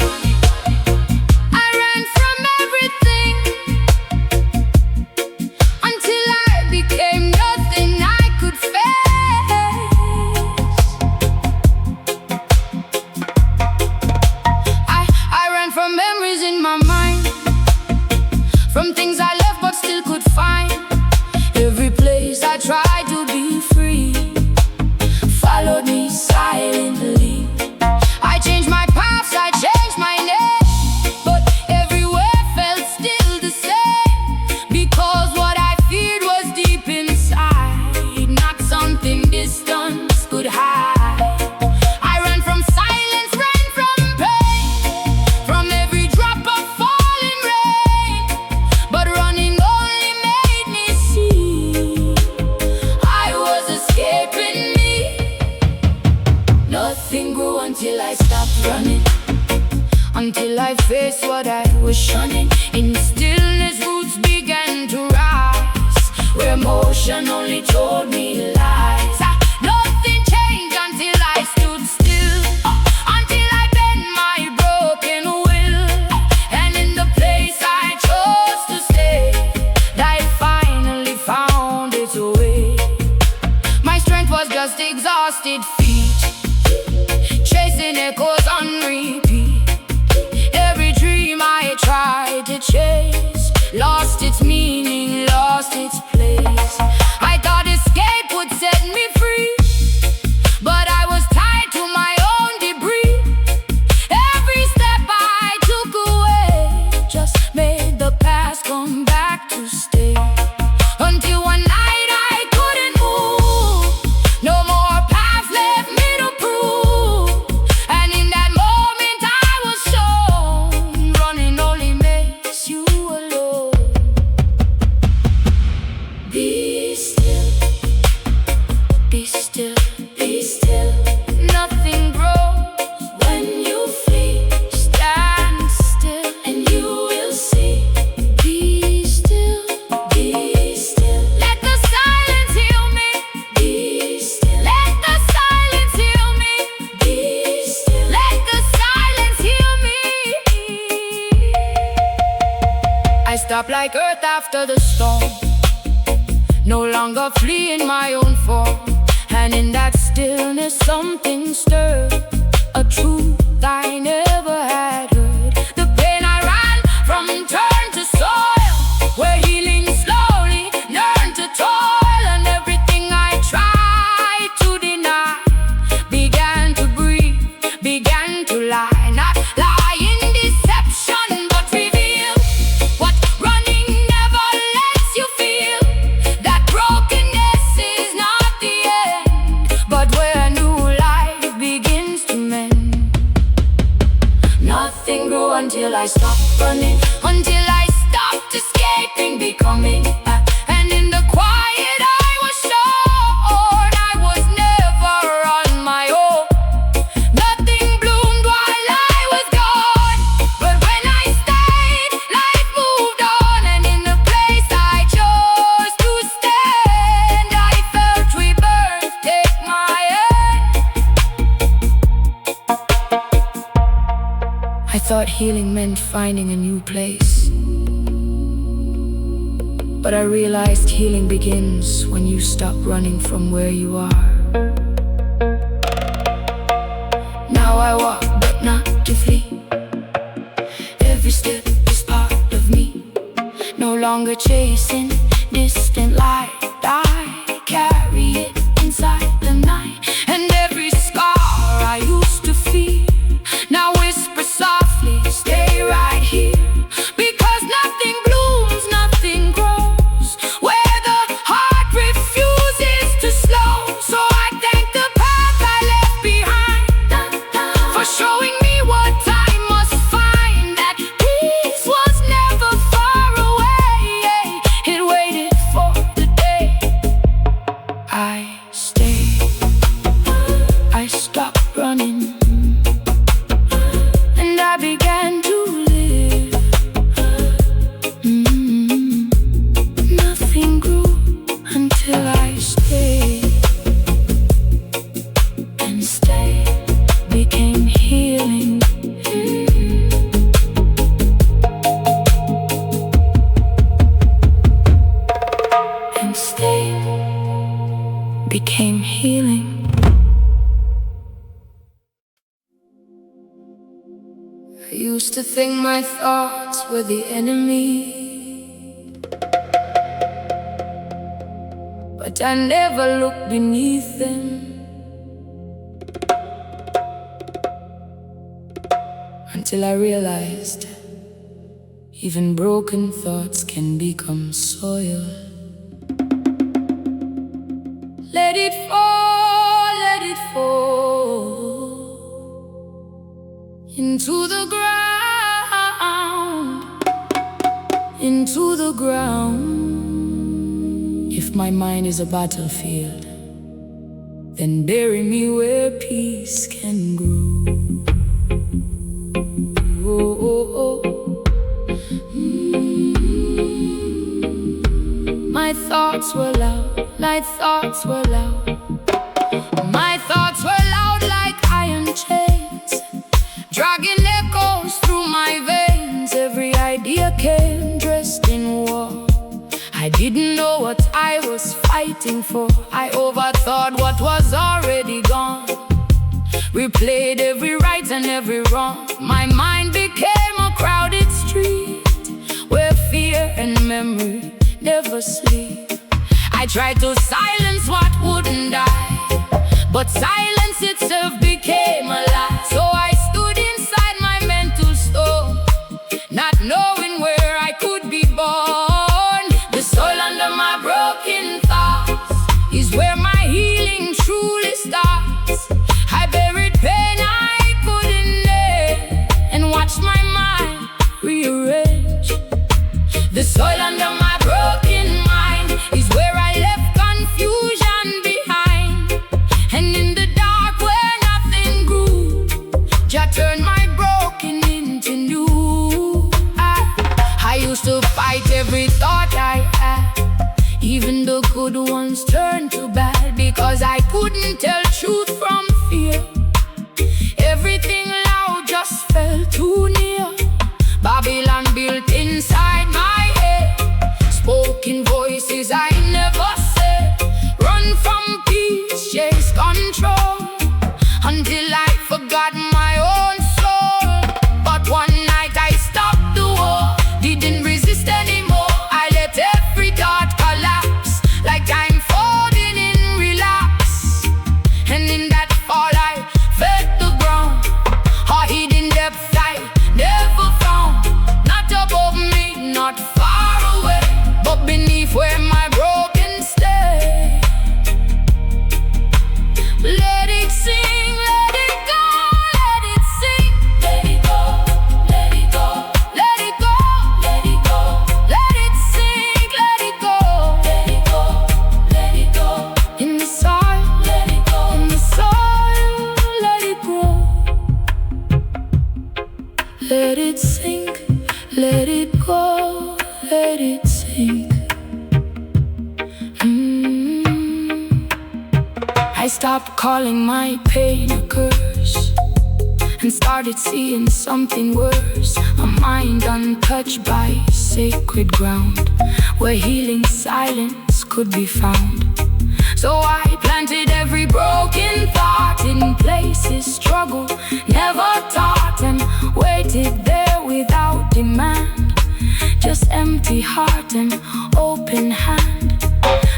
I ran from everything until I became nothing I could face. I ran from memories in my mind, from things I left but still could find. Every place I tried to be free followed me silently. I changed my paths, I changed my name, but everywhere felt still the same, because what I feared was deep inside, not something distance could hide. I ran from silence, ran from pain, from every drop of falling rain, but running only made me see I was escaping me. Nothing grew until I stopped running, until I faced what I was shunning. In stillness, roots began to rise, where motion only told me lies. Nothing changed until I stood still, until I bent my broken will. And in the place I chose to stay, life finally found its way. My strength was just exhausted feet, chasing echoes on repeat. Every dream I tried to chase lost its meaning, lost its place. I thought escape would set me free, but I was tied to my own debris. Every step I took away just made the past come back to stay. Until one night I couldn't move, no more path left me to prove. And in that moment I was shown, running only makes you alone. Be still, be still, be still. Nothing grows when you flee. Stand still and you will see. Be still, be still. Let the silence heal me. Be still. Let the silence heal me. Be still. Let the silence heal me. I stopped like earth after the storm, no longer fleeing my own form. And in that stillness something stirred, a truth I never had heard. The pain I ran from turned to soil, where healing slowly learned to toil. And everything I tried to deny began to breathe, began to lie. Not lie in deception, nothing grew until I stopped running, until I stopped escaping, becoming back. And in the quiet I was sure I was never on my own. Nothing bloomed while I was gone, but when I stayed, life moved on. And in the place I chose to stand, I felt rebirth take my hand. I thought healing meant finding a new place, but I realized healing begins when you stop running from where you are. Now I walk, but not to flee. Every step is part of me, no longer chasing distant light. I carry it inside the night, and every scar I used to feel now whisper softly, stay right here. Because nothing blooms, nothing grows where the heart refuses to slow. So I thank the path I left behind for showing me what I must find. That peace was never far away, it waited for the day I stayed. I stopped running and I began to live. Nothing grew until I stayed, and stay became healing. And stay became healing. I used to think my thoughts were the enemy, but I never looked beneath them. Until I realized even broken thoughts can become soil. Let it fall into the ground, into the ground. If my mind is a battlefield, then bury me where peace can grow. My thoughts were loud, my thoughts were loud. My thoughts were loud like iron chains, dragging echoes through my veins. Every idea came dressed in war. I didn't know what I was fighting for. I overthought what was already gone, replayed every right and every wrong. My mind became a crowded street where fear and memory never sleep. I tried to silence what wouldn't die, but silence itself became a lie. So I stood inside my mental storm, not knowing where I could be born. The soil under my broken thoughts is where my healing truly starts. I buried pain I couldn't name and watched my mind rearrange. The soil under my broken mind is where I left confusion behind. And in the dark where nothing grew, Jah turned my broken into new. I used to fight every thought I had, even the good ones turned to bad, because I couldn't tell truth from fear. Everything loud just felt too near. Babylon built inside my head, spoken voices I never said. Run from peace, chase control, until I forgot my own soul. But one night I stopped the war, didn't resist anymore. I let every thought collapse like time folding in relapse. And in that fall I felt the ground, a hidden depth I never found. Not above me, not far away, but beneath where my broken stay. Let it sing, let it go, let it sing. Let it go, Let it sink, let it go, let it sink. I stopped calling my pain a curse and started seeing something worse. A mind untouched by sacred ground, where healing silence could be found. So I planted every broken thought in places struggle never taught, and waited there without demand, just empty heart and open hand.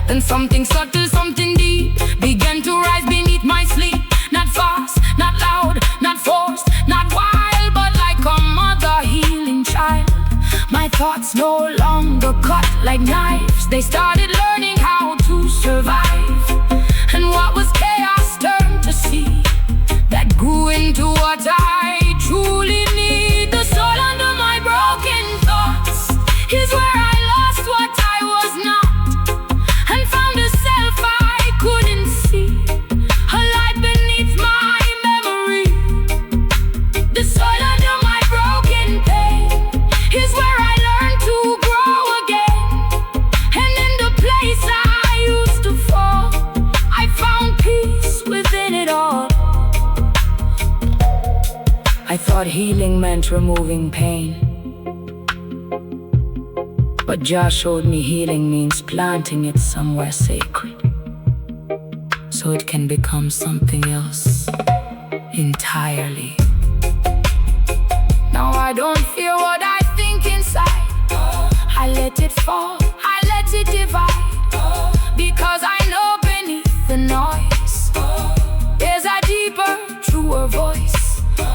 Then something subtle, something deep began to rise beneath my sleep. Not fast, not loud, not forced, not wild, but like a mother healing child. My thoughts no longer cut like knives. They started learning how to survive. And what was chaos turned to seed that grew into what I truly need. The soul under my broken thoughts is where I lost what I was not, and found a self I couldn't see, a light beneath my memory. The soul under my broken pain is where I learned to grow again. And in the place I used to fall, I found peace within it all. I thought healing meant removing pain, but Jah showed me healing means planting it somewhere sacred, so it can become something else entirely. Now I don't fear what I think inside. I let it fall, I let it divide, because I know beneath the noise there's a deeper, truer voice.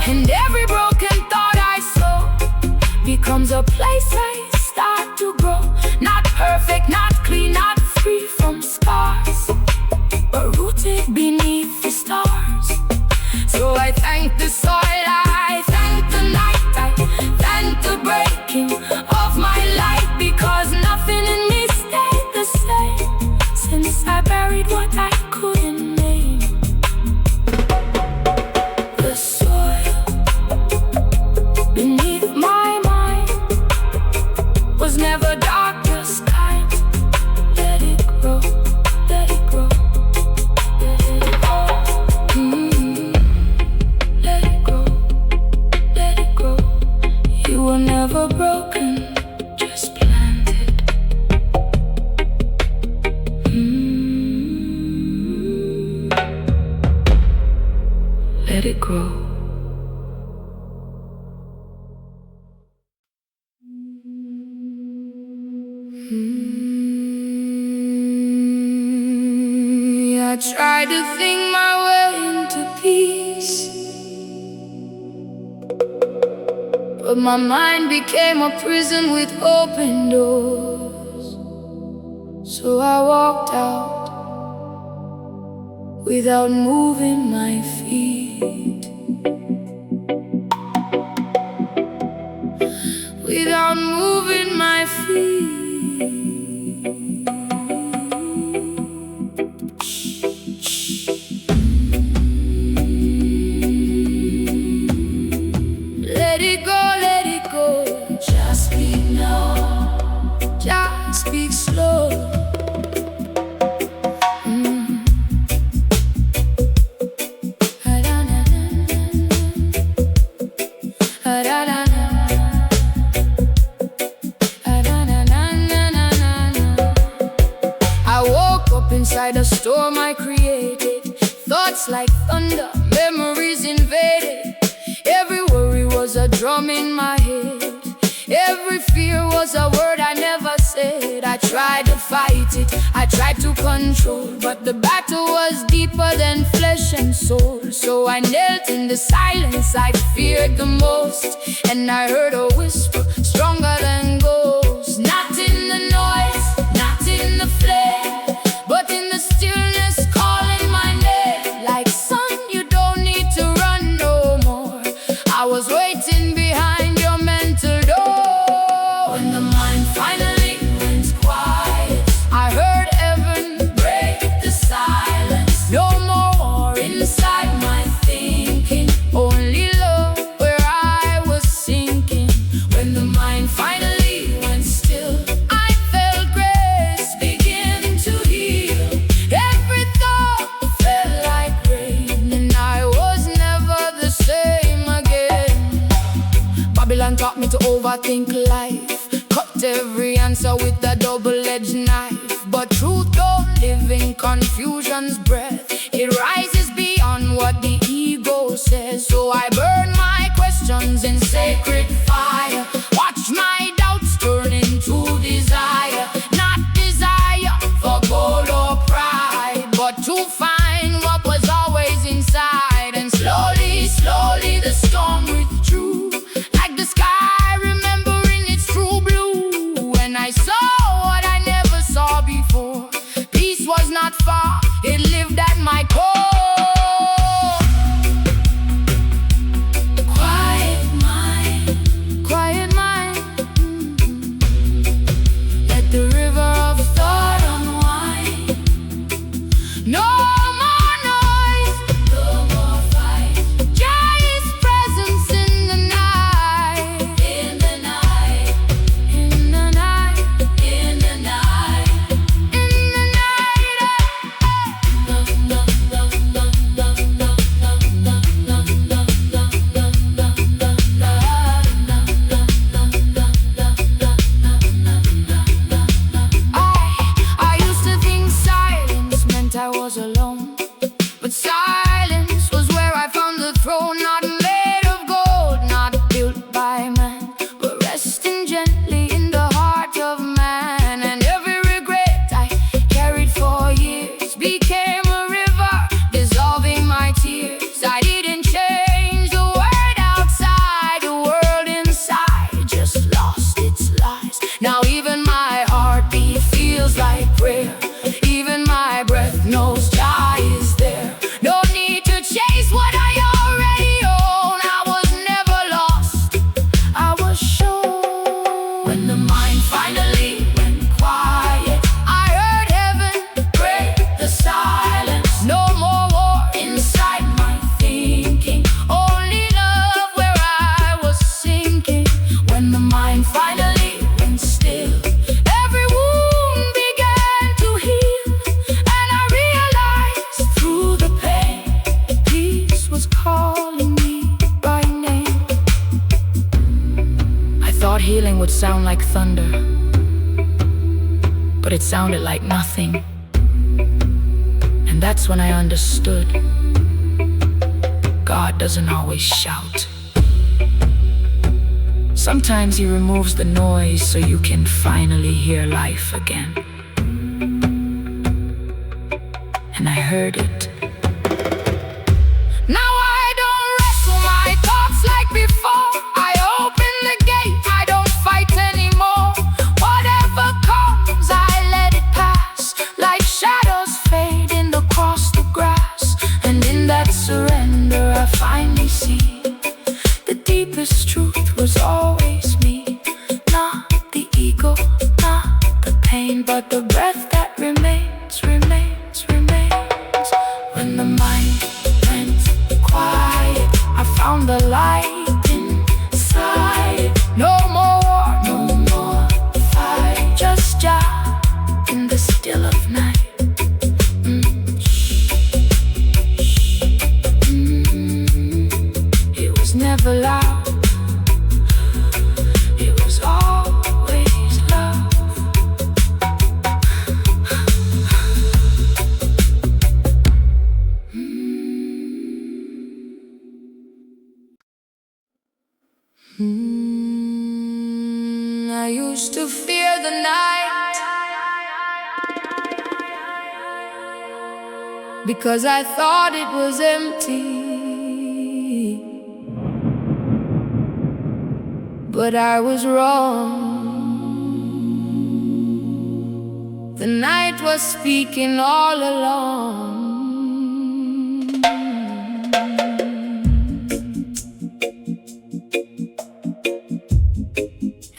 And every broken thought I sow becomes a place I start to grow. Not perfect, not clean, not free from scars, but rooted beneath the stars. So I thank the soil, I thank the night, I thank the breaking of my light, because nothing in me stayed the same since I buried what I couldn't name. The soil beneath my mind was never dark, just kind. Let it grow, let it grow, let it grow. Let it grow, let it grow. You were never broken, just planted. Let it grow. I tried to think my way into peace, but my mind became a prison with open doors. So I walked out without moving my feet, without moving my feet. Let it go, just speak now, just speak slow. I woke up inside a storm I created, thoughts like thunder, memories invaded. Every worry was a drum in my head, every fear was a word I never said. I tried to fight it, I tried to control, but the battle was deeper than flesh and soul. So I knelt in the silence I feared the most, and I heard a whisper stronger than ghosts. Not in the noise, not in the flare, but in the stillness calling my name. Like son, you don't need to run no more. I was waiting behind your mental door. When the mind finally went quiet, I heard heaven break the silence. No more war inside my thinking, only love where I was singing. and taught me to overthink life. Cut every answer with a double-edged knife. But truth don't live in confusion's breath. It rises beyond what the ego says. So I burn my questions in sacred fire. Watch my doubts turn into desire. Not desire for gold or pride, but to find what was always inside. And slowly, slowly the storm withdrew, like the sky remembering its true blue. And I saw what I never saw before. Peace was not far, it lived at my core. Alone, but silence was where I found the throne. Not made of gold, not built by man, but resting gently in the heart of man. And every regret I carried for years became a river, dissolving my tears. I didn't change the world outside, the world inside just lost its lies. Now even my heartbeat feels like prayer. Even my breath knows Jah is there. No need to chase what I already own. I was never lost, I was sure. When the mind finally went quiet, I heard heaven break the silence. No more war inside my thinking, only love where I was sinking. When the mind finally went still, every wound began to heal. Calling me by name. I thought healing would sound like thunder, but it sounded like nothing. And that's when I understood God doesn't always shout. Sometimes He removes the noise so you can finally hear life again. And I heard it. Now I don't wrestle my thoughts like before. I open the gate, I don't fight anymore. Whatever comes, I let it pass, like shadows fading across the grass. And in that surrender I finally see the deepest truth was always me. Not the ego, not the pain, but the breath that remains, remains, remains. When the mind quiet, I found the light inside. No more war, no more fight, just Jah in the still of night. It was never loud, it was always love. I used to fear the night because I thought it was empty. But I was wrong. The night was speaking all along.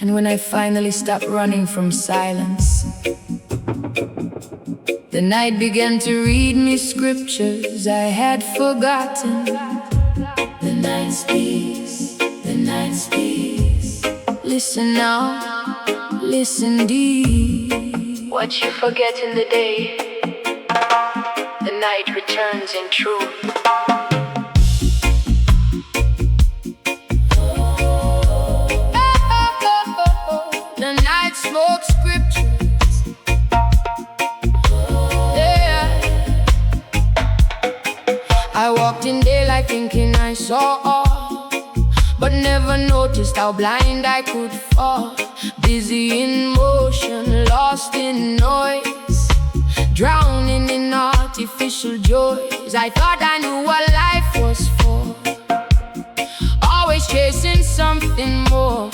And when I finally stopped running from silence, the night began to read me scriptures I had forgotten. The night speaks, the night speaks. Listen now, listen deep. What you forget in the day, the night returns in truth. spoke scriptures. Yeah. I walked in daylight thinking I saw all, but never noticed how blind I could fall. Busy in motion, lost in noise, drowning in artificial joys. I thought I knew what life was for, always chasing something more.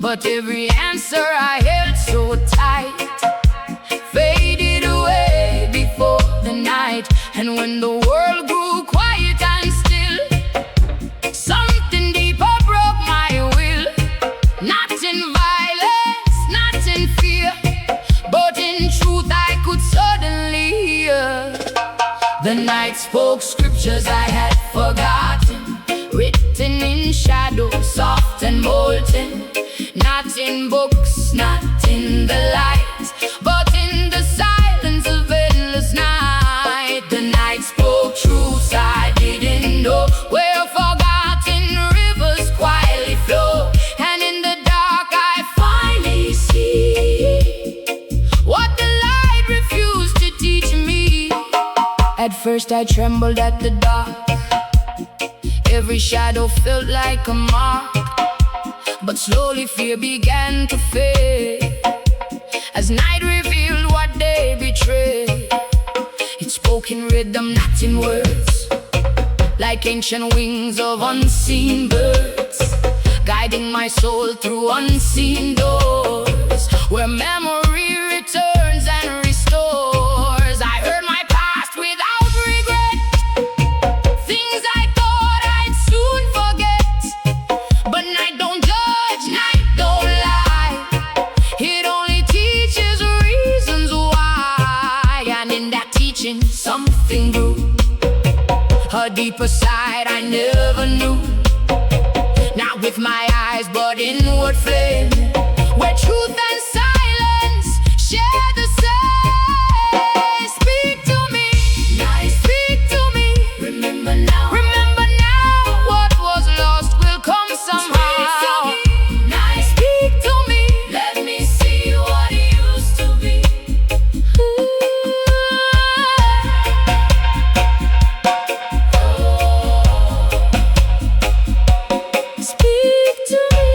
But every answer I held so tight faded away before the night. And when the world grew quiet and still, something deeper broke my will. Not in violence, not in fear, but in truth I could suddenly hear. The night spoke scriptures I had forgotten, written in shadow, soft and molten. Not in books, not in the light, but in the silence of endless night. The night spoke truths I didn't know, where forgotten rivers quietly flow. And in the dark I finally see what the light refused to teach me. At first I trembled at the dark, every shadow felt like a mark. But slowly fear began to fade as night revealed what day betrayed. It spoke in rhythm, not in words, like ancient wings of unseen birds, guiding my soul through unseen doors, where memory returns and restores. I heard my past without regret, things I thought I'd soon forget. But night don't judge, night don't lie, it only teaches reasons why. And in that teaching something grew, a deeper side I never knew. Not with my eyes but inward flame, where truth and silence share the same. Speak to me, night, speak to me. Remember now, remember now, what was lost will come somehow. Night, speak to me, let me see what it used to be. Speak to me.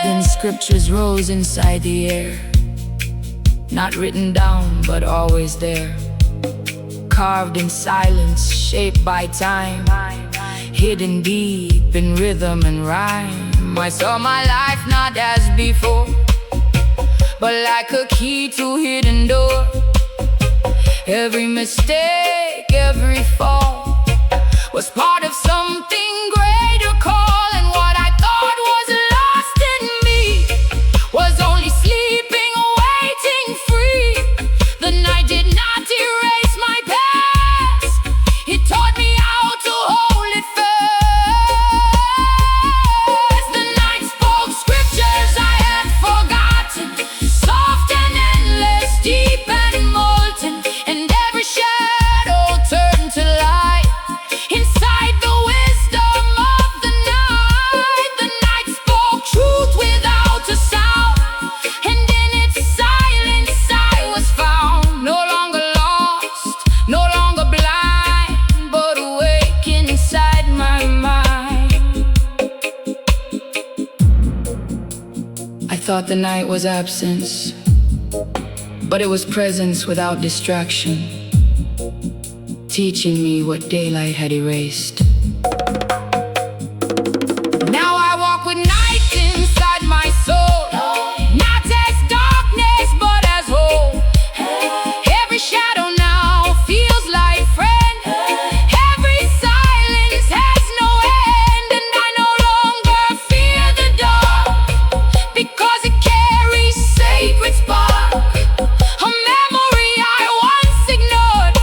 Then scriptures rose inside the air, not written down but always there, carved in silence, shaped by time, hidden deep in rhythm and rhyme. I saw my life not as before, but like a key to hidden door. Every mistake, every fall was part of something greater call. And what I thought was lost in me was only sleeping, waiting free. The night did not erase my past, it taught me how to hold it fast. The night spoke scriptures I had forgotten, soft and endless, deep and molten. And every shadow turned to light inside the wisdom of the night. The night spoke truth without a sound, and in its silence I was found. No longer lost, no longer blind, but awake inside my mind. I thought the night was absence, but it was presence without distraction, teaching me what daylight had erased. Now I walk with night inside my soul, not as darkness but as hope. Every shadow now feels like friend, every silence has no end. And I no longer fear the dark, because it carries sacred spark, a memory I once ignored,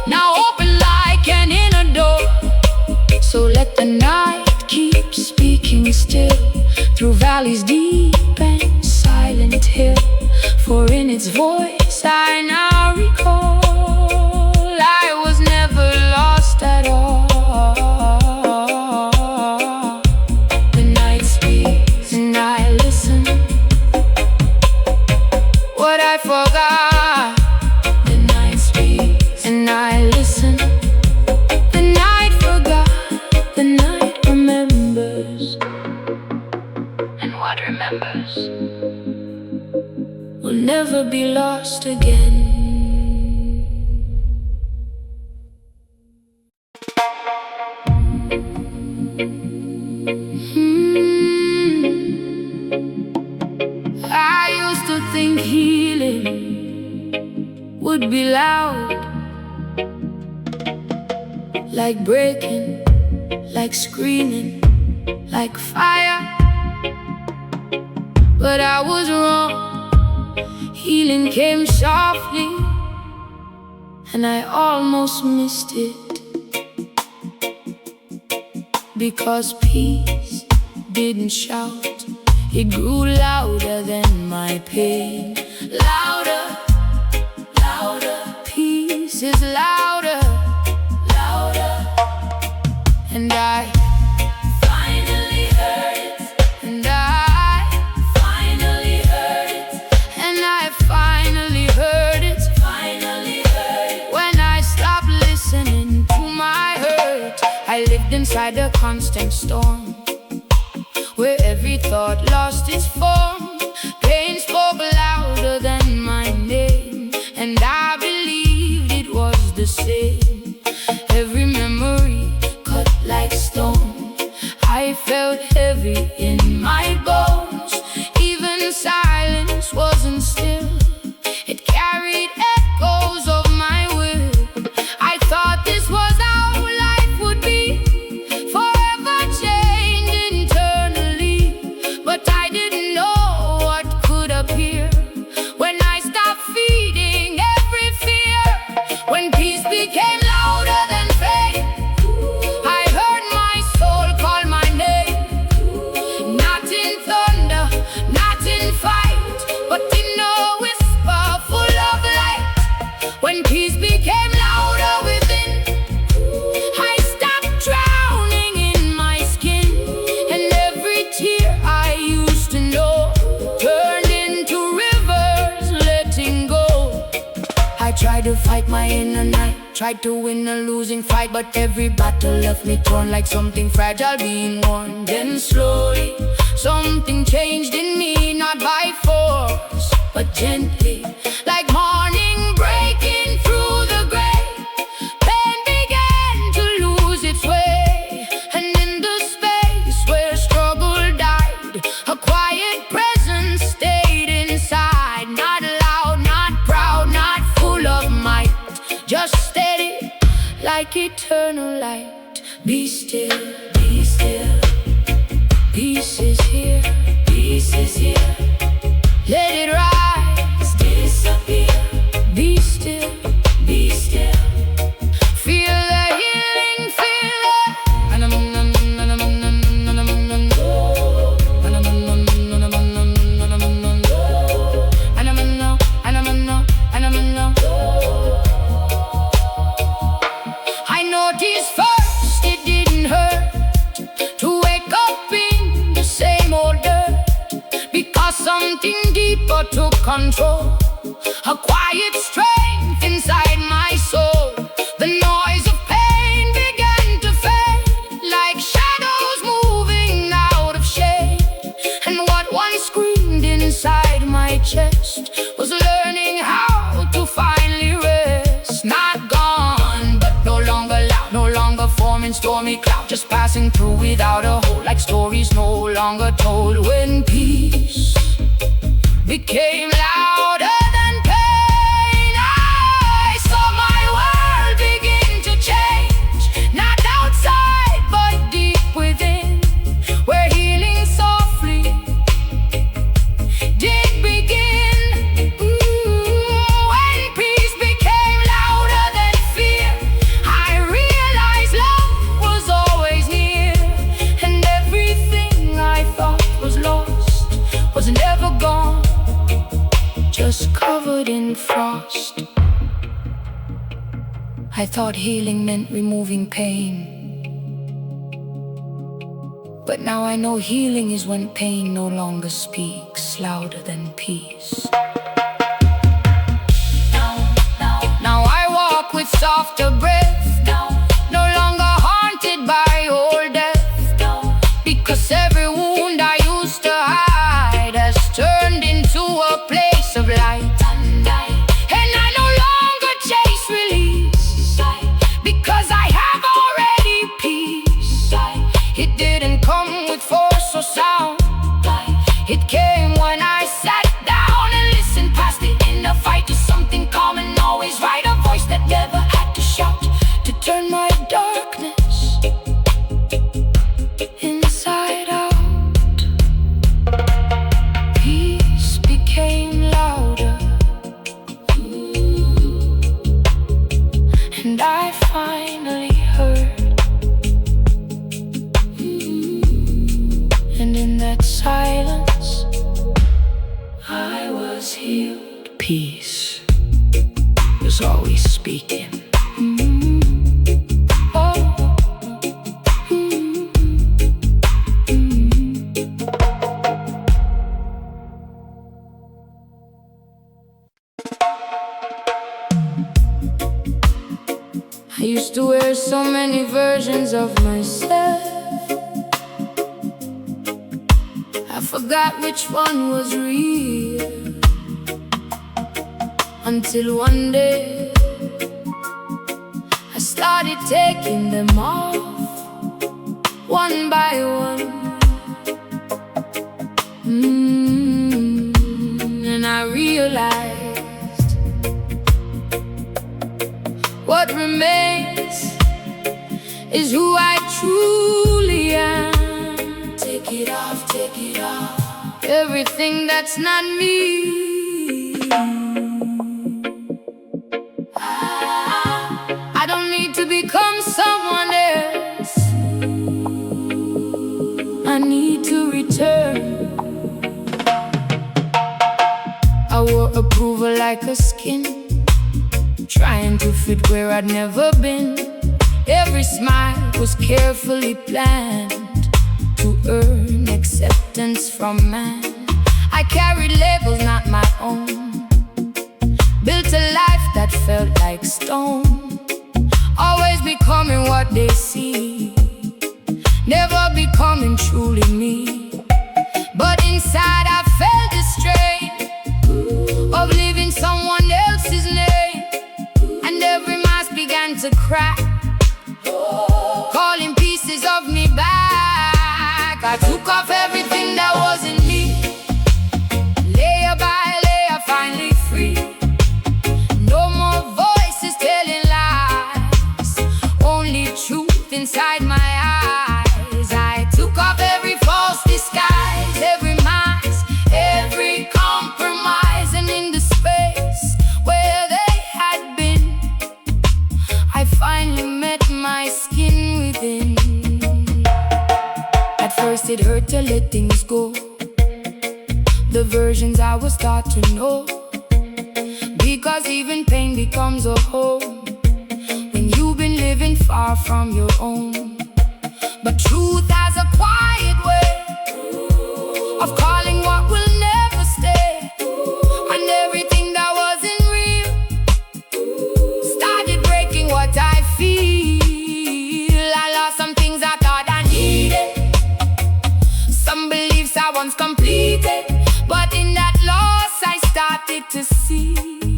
now open like an inner door. So let the night keep speaking still, through valleys deep and silent hill. For in its voice I now recall I was never lost at all. never be lost again. I used to think healing would be loud, like breaking, like screaming, like fire. But I was wrong. Healing came softly, and I almost missed it. Because peace didn't shout, it grew louder than my pain. Louder, louder. Peace is louder, louder. And I finally heard it. And I finally heard it. And I finally heard it. Finally heard it. When I stopped listening to my hurt, I lived inside a constant storm, where every thought lost its form. Pain spoke louder than my name, and I believed it was the same. Every memory cut like stone. I felt heavy in my bones. Even silence wasn't still. It carried echoes of my will. I thought this was how life would be, forever changed internally. But I didn't know what could appear when I stopped feeding every fear. When peace became louder than faith, I heard my soul call my name. Not in thunder, not in fight, but in a whisper full of light. When peace became louder within, I stopped drowning in my skin. And every tear I used to know turned into rivers letting go. I tried to fight my inner night, tried to win a losing fight, but every battle left me torn like something fragile being worn. Then slowly, something changed in me, not by force, but gently, like morning breaking through the gray. Pain began to lose its way, and in the space where struggle died, a quiet presence stayed inside. Not loud, not proud, not full of might, just steady, like eternal light. Be still, be still. Peace is here, peace is here. Let it rise, disappear. Be still, be still. Feel the healing, feel it. I noticed first it didn't hurt to wake up in the same old dirt, because something deeper took control. A quiet strength inside my soul. The noise of pain began to fade, like shadows moving out of shade. And what once screamed inside my chest was learning how to finally rest. Not gone, but no longer loud, no longer forming stormy cloud, just passing through without a hold, like stories no longer told. When peace became louder than pain, I saw my world begin to change. Not outside, but deep within, where healing softly did begin. When peace became louder than fear, I realized love was always near. And everything I thought was lost was never gone, just covered in frost. I thought healing meant removing pain, but now I know healing is when pain no longer speaks louder than peace. Now I walk with softer breath, no longer haunted by old death, because every wound I used to hide has turned into a place of light. speaking. I used to wear so many versions of myself. I forgot which one was real, until one day I started taking them off, one by one. And I realized what remains is who I truly am. Take it off, take it off, everything that's not me. I don't need to become someone else. I need to return. I wore approval like a skin, trying to fit where I'd never been. Every smile was carefully planned to earn acceptance from man. I carried labels not my own, built a life that felt like stone. Always becoming what they see, never becoming truly me. But inside I felt the strain of living someone else's name. And every mask began to crack, calling pieces of me back. I took off everything that wasn't me. Layer by layer, finally free. No more voices telling lies, only truth inside my eyes. I took off every false disguise, every mask, every compromise. And in the space where they had been, I finally met my skin within. At first it hurt to let things go, the versions I was taught to know, because even pain becomes a home when you've been living far from your own. But truth has a quiet way of calling what will never stay. And everything that wasn't real started breaking what I feel. I lost some things I thought I needed, some beliefs I once completed. But in that loss I started to see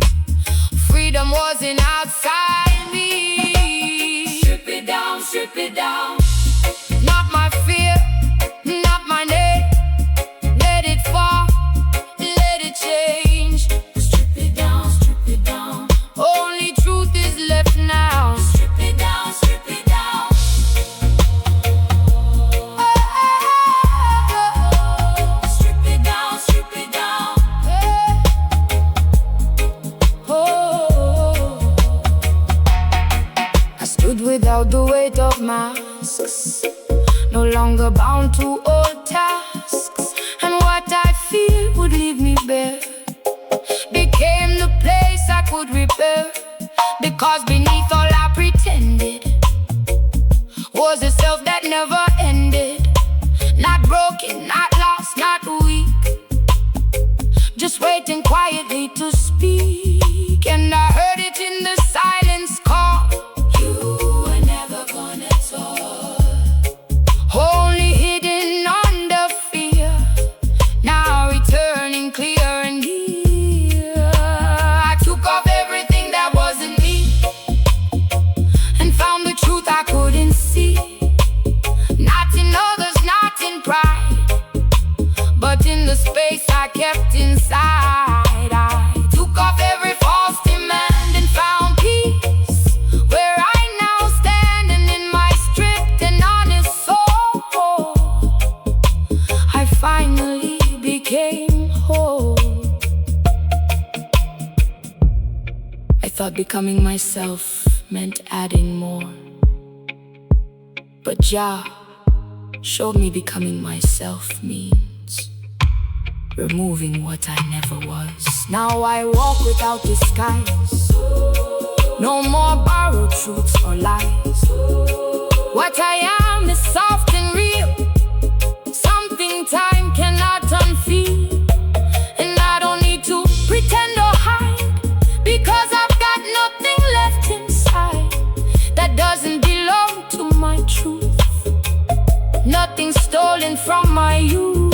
freedom wasn't outside me. Strip it down, strip it down. Not my fear, not my name. Let it fall, let it change. Strip it down, strip it down. Only truth is left now. Strip it down, strip it down. Strip it down, strip it down. I stood without the weight of masks, no longer bound to old tasks. And what I feared would leave me bare became the place I could repair. Because beneath all I pretended was a self that never ended. Not broken, not lost, not weak, just waiting quietly to speak. And I heard it in the silence call. You were never gonna talk, only hidden under fear, now returning clear and near. I took off everything that wasn't me and found the truth I couldn't see. Not in others, not in pride, but in the space I kept inside. I took off every false demand and found peace where I now stand. And in my stripped and honest soul, I finally became whole. I thought becoming myself meant adding more, but Jah showed me becoming myself means removing what I never was. Now I walk without disguise, No more borrowed truths or lies. What I am is soft and real, something time cannot unfeel. And I don't need to pretend or hide, because I've got nothing left inside that doesn't belong to my truth. Nothing stolen from my youth,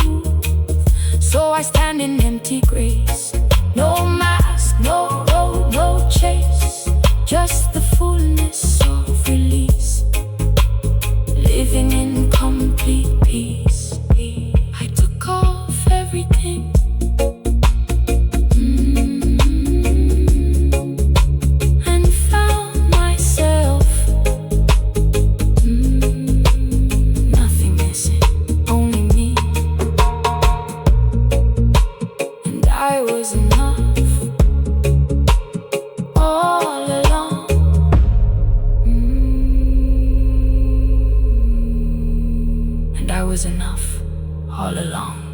so I stand in empty grace. No mask, no road, no chase, just the fullness of release, living in complete peace. I took off everything, and found myself, nothing missing, only me. And I was enough all along. And I was enough all along.